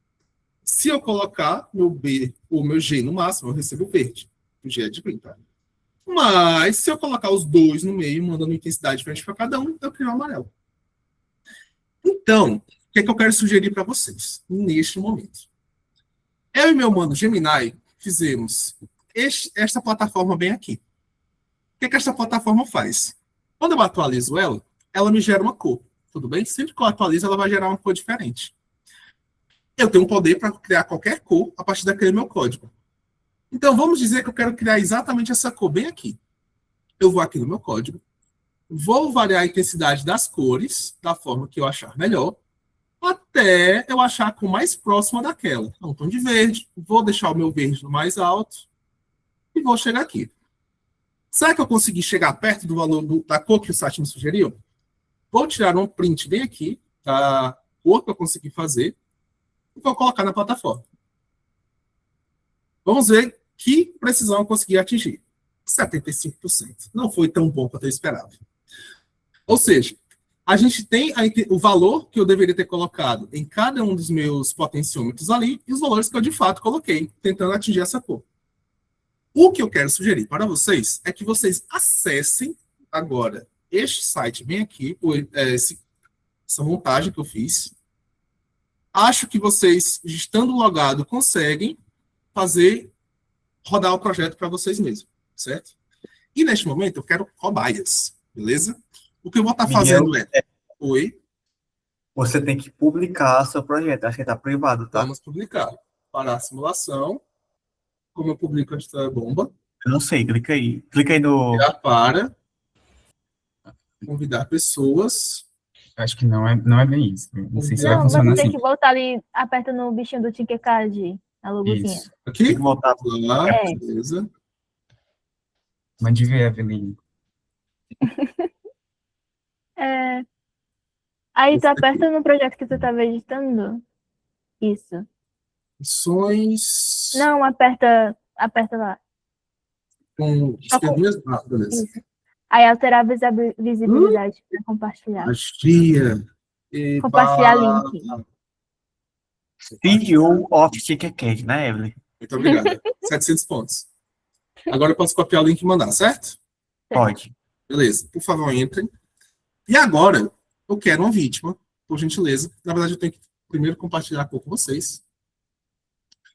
Se eu colocar meu B ou meu G no máximo, eu recebo verde. O G é de green, tá? Mas se eu colocar os dois no meio, mandando intensidade diferente para cada um, eu crio o amarelo. Então, o que é que eu quero sugerir para vocês neste momento? Eu e meu mano Gemini fizemos esta plataforma bem aqui. O que é que esta plataforma faz? Quando eu atualizo ela, ela me gera uma cor. Tudo bem? Sempre que eu atualizo, ela vai gerar uma cor diferente. Eu tenho um poder para criar qualquer cor a partir daquele meu código. Então, vamos dizer que eu quero criar exatamente essa cor bem aqui. Eu vou aqui no meu código, vou variar a intensidade das cores da forma que eu achar melhor, até eu achar a cor mais próxima daquela. Um tom de verde, vou deixar o meu verde no mais alto e vou chegar aqui. Será que eu consegui chegar perto do valor da cor que o site me sugeriu? Vou tirar um print bem aqui da cor que eu consegui fazer e vou colocar na plataforma. Vamos ver Que precisão eu consegui atingir? 75%. Não foi tão bom quanto eu esperava. Ou seja, a gente tem o valor que eu deveria ter colocado em cada um dos meus potenciômetros ali e os valores que eu de fato coloquei, tentando atingir essa cor. O que eu quero sugerir para vocês é que vocês acessem agora este site bem aqui, essa montagem que eu fiz. Acho que vocês, estando logado, conseguem rodar o projeto para vocês mesmos, certo? E neste momento eu quero cobaias, beleza? O que eu vou estar fazendo Oi? Você tem que publicar seu projeto. Acho que tá privado, tá? Vamos publicar. Parar a simulação. Como eu publico esta bomba? Eu não sei, clica aí. Clica aí no... Já para. Convidar pessoas. Acho que não é bem isso. Não sei se vai Não, funcionar você tem assim. que voltar ali, aperta no bichinho do Tinkercad, na logozinha. Isso. Aqui? Tem que voltar. Lá, É. beleza. Mande ver, Evelyn. É. Aí tu aperta no projeto que tu estava editando. Isso. Opções. Não, aperta lá. Com esquerda. Beleza. Isso. Aí alterar a visibilidade para compartilhar. Magia. Compartilhar link. CEO of Tinkercad, né, Evelyn? Muito obrigado. 700 pontos. Agora eu posso copiar o link e mandar, certo? Pode. Beleza. Por favor, entrem. E agora, eu quero uma vítima, por gentileza. Na verdade, eu tenho que primeiro compartilhar a cor com vocês.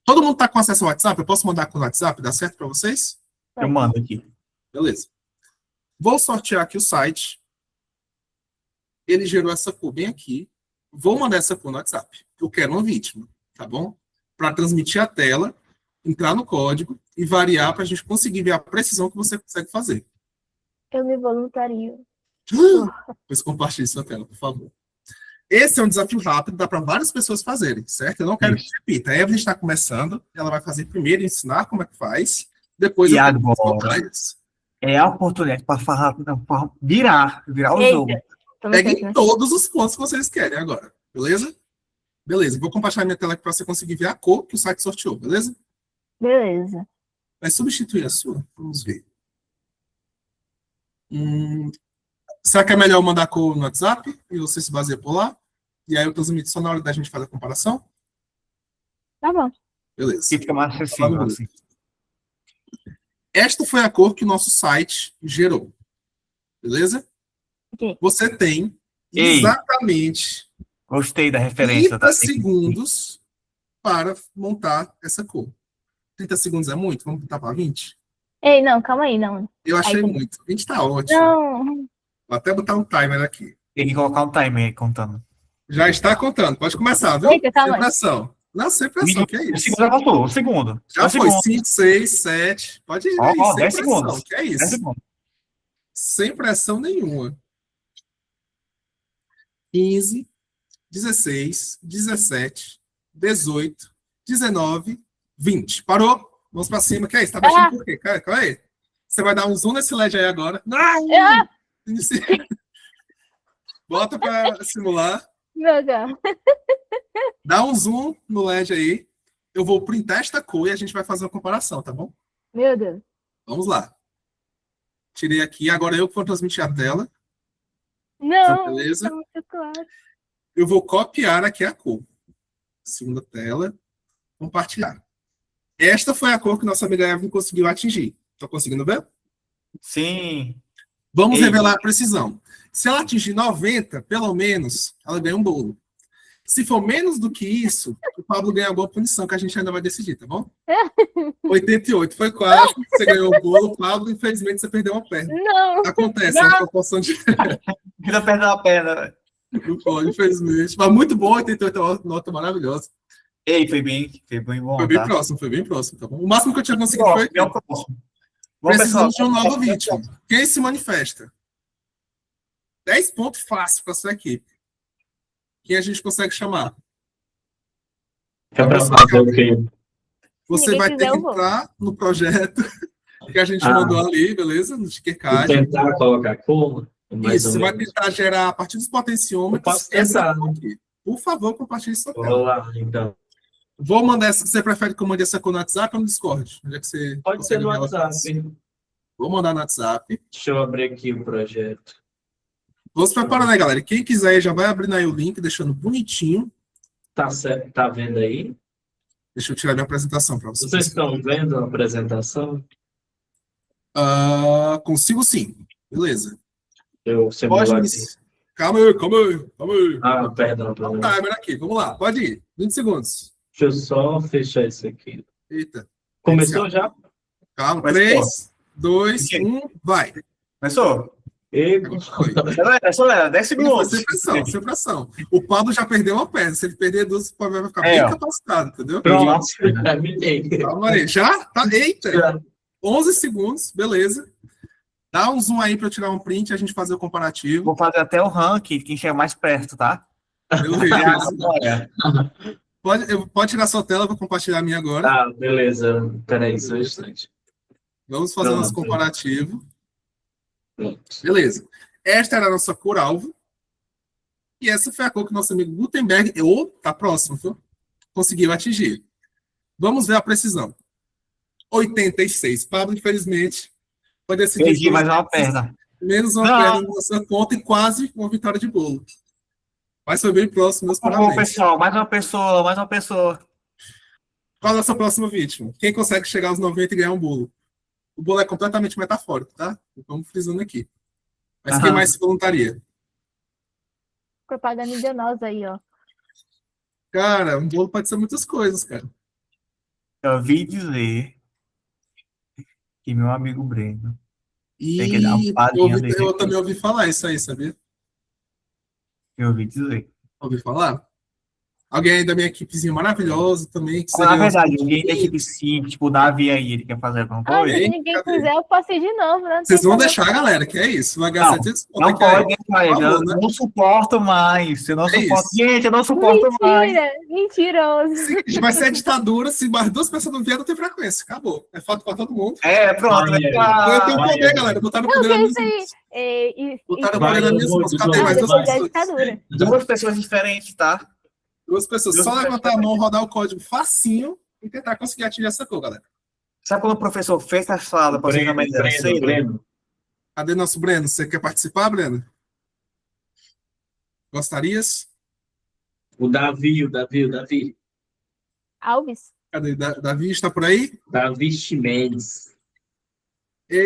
Todo mundo está com acesso ao WhatsApp? Eu posso mandar com o WhatsApp? Dá certo para vocês? Eu mando aqui. Beleza. Vou sortear aqui o site. Ele gerou essa cor bem aqui. Vou mandar essa cor no WhatsApp. Eu quero uma vítima, tá bom? Para transmitir a tela, entrar no código e variar para a gente conseguir ver a precisão que você consegue fazer. Eu me voluntario. Pois compartilhe sua tela, por favor. Esse é um desafio rápido, dá para várias pessoas fazerem, certo? Eu não quero que repita. A Evelyn está começando, ela vai fazer primeiro, ensinar como é que faz, depois E eu agora? vou detalhes. É a oportunidade para virar o Eita. jogo. Peguem todos os pontos que vocês querem agora, beleza? Beleza, vou compartilhar minha tela aqui para você conseguir ver a cor que o site sorteou, beleza? Beleza. Vai substituir a sua? Vamos ver. Será que é melhor eu mandar a cor no WhatsApp e você se baseia por lá? E aí eu transmito só na hora da gente fazer a comparação? Tá bom. Beleza. Que fica mais acessível, assim. Esta foi a cor que o nosso site gerou. Beleza? Ok. Você tem Ei. exatamente Gostei da referência. 30 segundos para montar essa cor. 30 segundos é muito? Vamos botar para 20? Ei, não, calma aí, não. Eu achei Aí, muito. 20 tá ótimo. Não. Vou até botar um timer aqui. Tem que colocar um timer aí contando. Já está contando. Pode começar, viu? Eita, calma Sem aí. pressão. Não, sem pressão. Que é O isso? segundo já passou. O segundo. Já O foi. segundo. 5, 6, 7. Pode ir Ó, aí. Sem 10 pressão. segundos. Que é 10 isso? segundos. Sem pressão nenhuma. 15, 16, 17, 18, 19, 20. Parou? Vamos pra cima. Que é isso? Tá baixando por quê? Calma aí. Você vai dar um zoom nesse LED aí agora. Não! Inicia. Bota pra simular. Meu Deus. Dá um zoom no LED aí. Eu vou printar esta cor e a gente vai fazer uma comparação, tá bom? Meu Deus. Vamos lá. Tirei aqui. Agora eu que vou transmitir a tela. Não. Beleza? Tá muito claro. Eu vou copiar aqui a cor. Segunda tela. Compartilhar. Esta foi a cor que nossa amiga Evelyn conseguiu atingir. Tá conseguindo ver? Sim. Vamos Ei. revelar a precisão. Se ela atingir 90, pelo menos, ela ganha um bolo. Se for menos do que isso, o Pablo ganha alguma punição que a gente ainda vai decidir, tá bom? 88, foi quase. Você ganhou o bolo, Pablo. Infelizmente, você perdeu uma perna. Não. Acontece, é uma proporção de... Ainda perde a perna. Não pode, infelizmente. Mas muito bom, 88 é uma nota maravilhosa. Ei, foi bem bom, Foi bem tá? próximo, tá bom? O máximo que eu tinha conseguido foi... É o próximo. Bom, Precisamos de pessoal, um novo vítima. Quem se manifesta? 10 pontos fácil para sua equipe. Quem a gente consegue chamar? É pra fazer o quê? Você Ninguém vai ter quiser, que eu vou. entrar no projeto que a gente mandou ali, beleza? No E Tinkercad. tentar colocar cor, mais Isso, ou você vai menos. tentar gerar a partir dos Eu potenciômetros posso essa tentar, cor né? aqui. Por favor, compartilhe sua Vou tela. lá, então. Vou mandar essa. Você prefere que eu mande essa cor no WhatsApp ou no Discord? Onde é que você Pode ser consegue no ver ela? WhatsApp. Vou mandar no WhatsApp. Deixa eu abrir aqui o projeto. Vou se preparando aí, galera. Quem quiser já vai abrindo aí o link, deixando bonitinho. Tá certo? Tá vendo aí? Deixa eu tirar minha apresentação para vocês. Vocês estão vendo a apresentação? Consigo sim. Beleza. Eu Pode simular aqui. iniciar. Calma aí, calma aí, calma aí. Ah, perdão. Dá um timer aqui. Vamos lá. Pode ir. 20 segundos. Deixa eu só fechar isso aqui. Eita. Começou já? Calma. Mas, 3, 2, Ok. 1, vai. Começou? E... Agora foi. Acelera, 10 Foi segundos. sem pressão, sem pressão. O Pablo já perdeu uma perna. Se ele perder duas, o Pablo vai ficar É, bem ó. capacitado, entendeu? Pronto. Terminei. Calma aí. Já? Tá? Eita. Já. 11 segundos. Beleza. Dá um zoom aí para eu tirar um print e a gente fazer o comparativo. Vou fazer até o ranking, quem chega mais perto, tá? Beleza. Pode tirar sua tela, vou compartilhar a minha agora. Tá, beleza. Peraí, só um instante. Vamos fazer Pronto. nosso comparativo. Pronto. Beleza. Esta era a nossa cor alvo. E essa foi a cor que o nosso amigo Gutenberg, tá próximo, viu? Conseguiu atingir. Vamos ver a precisão. 86. Pablo, infelizmente, vai decidir Perdi mais uma perna. menos uma Não. perna na nossa conta e quase uma vitória de bolo. Mas foi bem próximo, meus Por favor, parabéns. pessoal, mais uma pessoa. Qual é a nossa próxima vítima? Quem consegue chegar aos 90 e ganhar um bolo? O bolo é completamente metafórico, tá? Vamos frisando aqui. Mas quem Aham. mais se voluntaria? Propaganda enganosa aí, ó. Cara, um bolo pode ser muitas coisas, cara. Eu ouvi dizer que meu amigo Breno E tem que dar um padrinho dele. eu também ouvi falar isso aí, sabia? Eu ouvi dizer. Ouvi falar? Alguém aí da minha equipezinha maravilhosa também. Que Na seria verdade, alguém da equipe sim, tipo, o Davi aí, ele quer fazer alguma Ah, coisa? se ninguém Cadê? quiser, eu posso ir de novo, né? Não Vocês tem vão problema. deixar, galera, que é isso. Vai gastar Não, 700 pontos Não aqui, aí. pode deixar ele, favor, eu né? não suporto mais. Eu não É suporto. isso. Gente, eu não suporto mais. Mentiroso. Vai ser a ditadura, se mais duas pessoas não vierem, não tem frequência. Acabou. É fato pra todo mundo. É, pronto. Ai, Eu tenho ai, poder, ai. galera. Botaram o Não, poder que nas isso minhas aí. mãos. Isso Botaram o Vai, poder nas minhas eu mãos. vou, Cadê eu mais vou, duas vai. é pessoas? ditadura. Duas pessoas diferentes, tá? Duas pessoas. Só levantar a mão, rodar o código facinho e tentar conseguir atingir essa cor, galera. Sabe quando o professor fez a sala para você na maneira cedo? Breno. Cadê nosso Breno? Você quer participar, Breno? Gostarias? O Davi. Alves? Cadê? Davi está por aí? Davi Ximenes.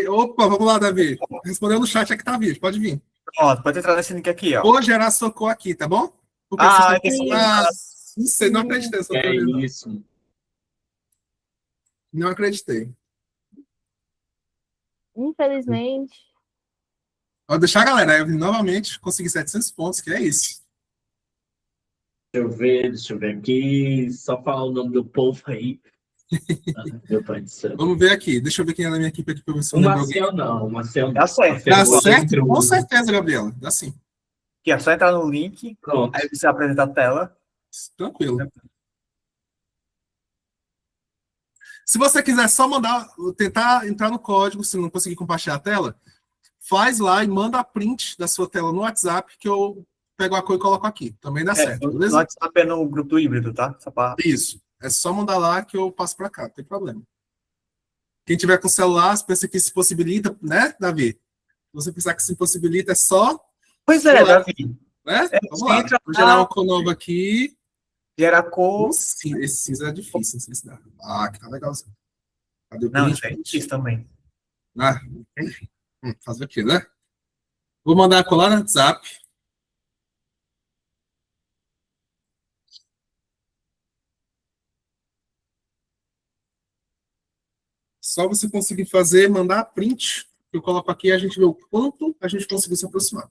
Opa, vamos lá, Davi. Respondeu no chat aqui, tá vivo. Pode vir. Pronto, pode entrar nesse link aqui, ó. Vou gerar sua cor aqui, tá bom? Porque Ah, vocês têm que- não sei, não acreditei. Só É pra ver, não. isso. Não acreditei. Infelizmente. Vou deixar a galera novamente conseguir 700 pontos, que é isso. Deixa eu ver aqui. Só falar o nome do povo aí. Meu pai do céu. Vamos ver aqui. Deixa eu ver quem é da minha equipe aqui pra ver se eu O lembro alguém. Marcel não. O Marcel Dá certo. Dá Marcel certo? entre Com os- certeza, Gabriela. Dá sim. Aqui, é só entrar no link, Pronto. aí você apresenta a tela. Tranquilo. Se você quiser só tentar entrar no código, se não conseguir compartilhar a tela, faz lá e manda a print da sua tela no WhatsApp que eu pego a cor e coloco aqui. Também dá certo, No beleza? WhatsApp é no grupo do híbrido, tá? Só pra... Isso. É só mandar lá que eu passo para cá, não tem problema. Quem tiver com celular, se pensa que se possibilita, né, Davi? Se você pensar que se possibilita, é só, Pois é, Olá. Davi. né? Vamos lá. entra Vou gerar lá. uma cor nova aqui. Gera cor. Esse cinza é difícil, não sei se dá. Ah, aqui tá legalzinho. Cadê o Não, print? isso é difícil também. Ah, fazer o quê, né? Vou mandar colar no WhatsApp. Só você conseguir fazer, mandar print. Eu coloco aqui e a gente vê o quanto a gente conseguiu se aproximar.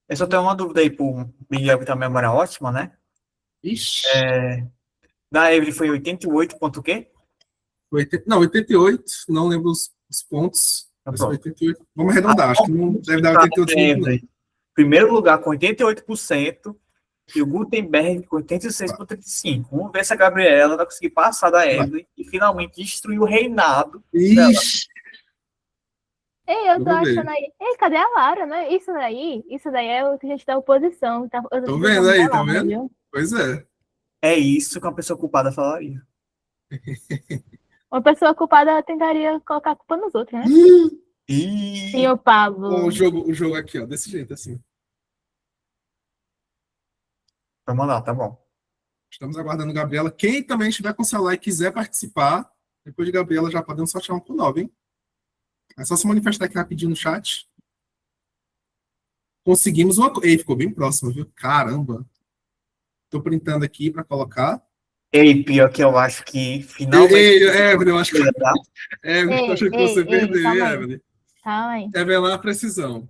Eu só tenho uma dúvida aí pro Miguel, que tem a memória ótima, né? Ixi. Da Evelyn foi 88 ponto o quê? 88, não lembro os pontos. Tá Mas pronto. 88. Vamos arredondar, acho que não deve dar Tá, 88 pontos, não. Evelyn. Primeiro lugar com 88% e o Gutenberg com 86,35%. Vamos ver se a Gabriela vai conseguir passar da Evelyn e finalmente destruir o reinado. Ixi. Ei, eu tô Vamos ver. achando aí. Ei, cadê a Lara, né? Isso daí é o que a gente dá oposição. Tá, Tô vendo aí, tá vendo? Pois é. É isso que uma pessoa culpada falaria. Uma pessoa culpada tentaria colocar a culpa nos outros, né? E Sim, o Pablo. O jogo aqui, ó, desse jeito, assim. vamos lá, tá bom. Estamos aguardando Gabriela. Quem também estiver com o celular e quiser participar, depois de Gabriela, já podemos sortear um por 9, hein? É só se manifestar aqui rapidinho no chat. Conseguimos uma coisa. Ei, ficou bem próximo, viu? Caramba. Tô printando aqui para colocar. Ei, pior que eu acho que finalmente. Ei, Evelyn, eu acho que, Tá? Evelyn, eu acho que você perdeu, hein, calma aí. Evelyn? Calma aí. Revelar a precisão.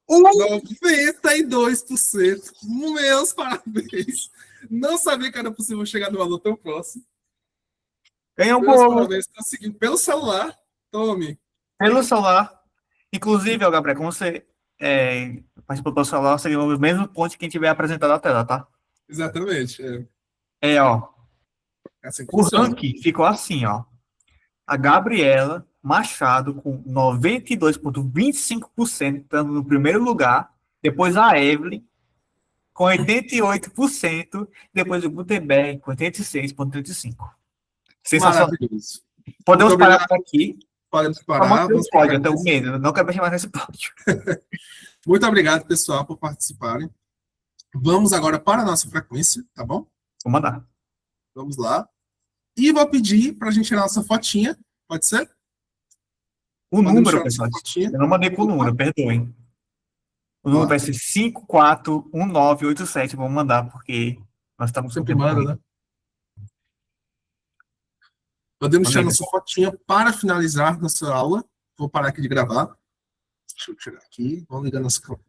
Uh! 92%. Meus parabéns. Não sabia que era possível chegar no valor tão próximo. Ganhou um Meus bolo parabéns. Conseguindo pelo celular. Tome. pelo celular. Inclusive, ó, Gabriel, como você participou pelo celular, seria o mesmo ponto que quem tiver apresentado na tela, tá? Exatamente. Ó. É assim que O funciona. ranking ficou assim, ó. A Gabriela Machado com 92,25% estando no primeiro lugar. Depois a Evelyn com 88%. Depois o Gutenberg com 86,35%. Sensacional. Maravilhoso. Podemos Muito parar obrigado. por aqui. Podemos Para parar. manter o Vamos pódio, parar até o aqui. medo. Eu não quero mexer mais nesse pódio. Muito obrigado, pessoal, por participarem. Vamos agora para a nossa frequência, tá bom? Vou mandar. Vamos lá. E vou pedir para a gente tirar nossa fotinha. Pode ser? O Podemos número, tirar pessoal, nossa fotinha. eu não mandei com o número, perdoem. O número vai ser 541987. Vamos mandar, porque nós estamos com Sempre tempo manda, corrido. né? Podemos tirar Mandei. nossa fotinha para finalizar nossa aula. Vou parar aqui de gravar. Deixa eu tirar aqui. Vamos ligar nossa câmera.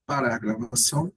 Parar a gravação.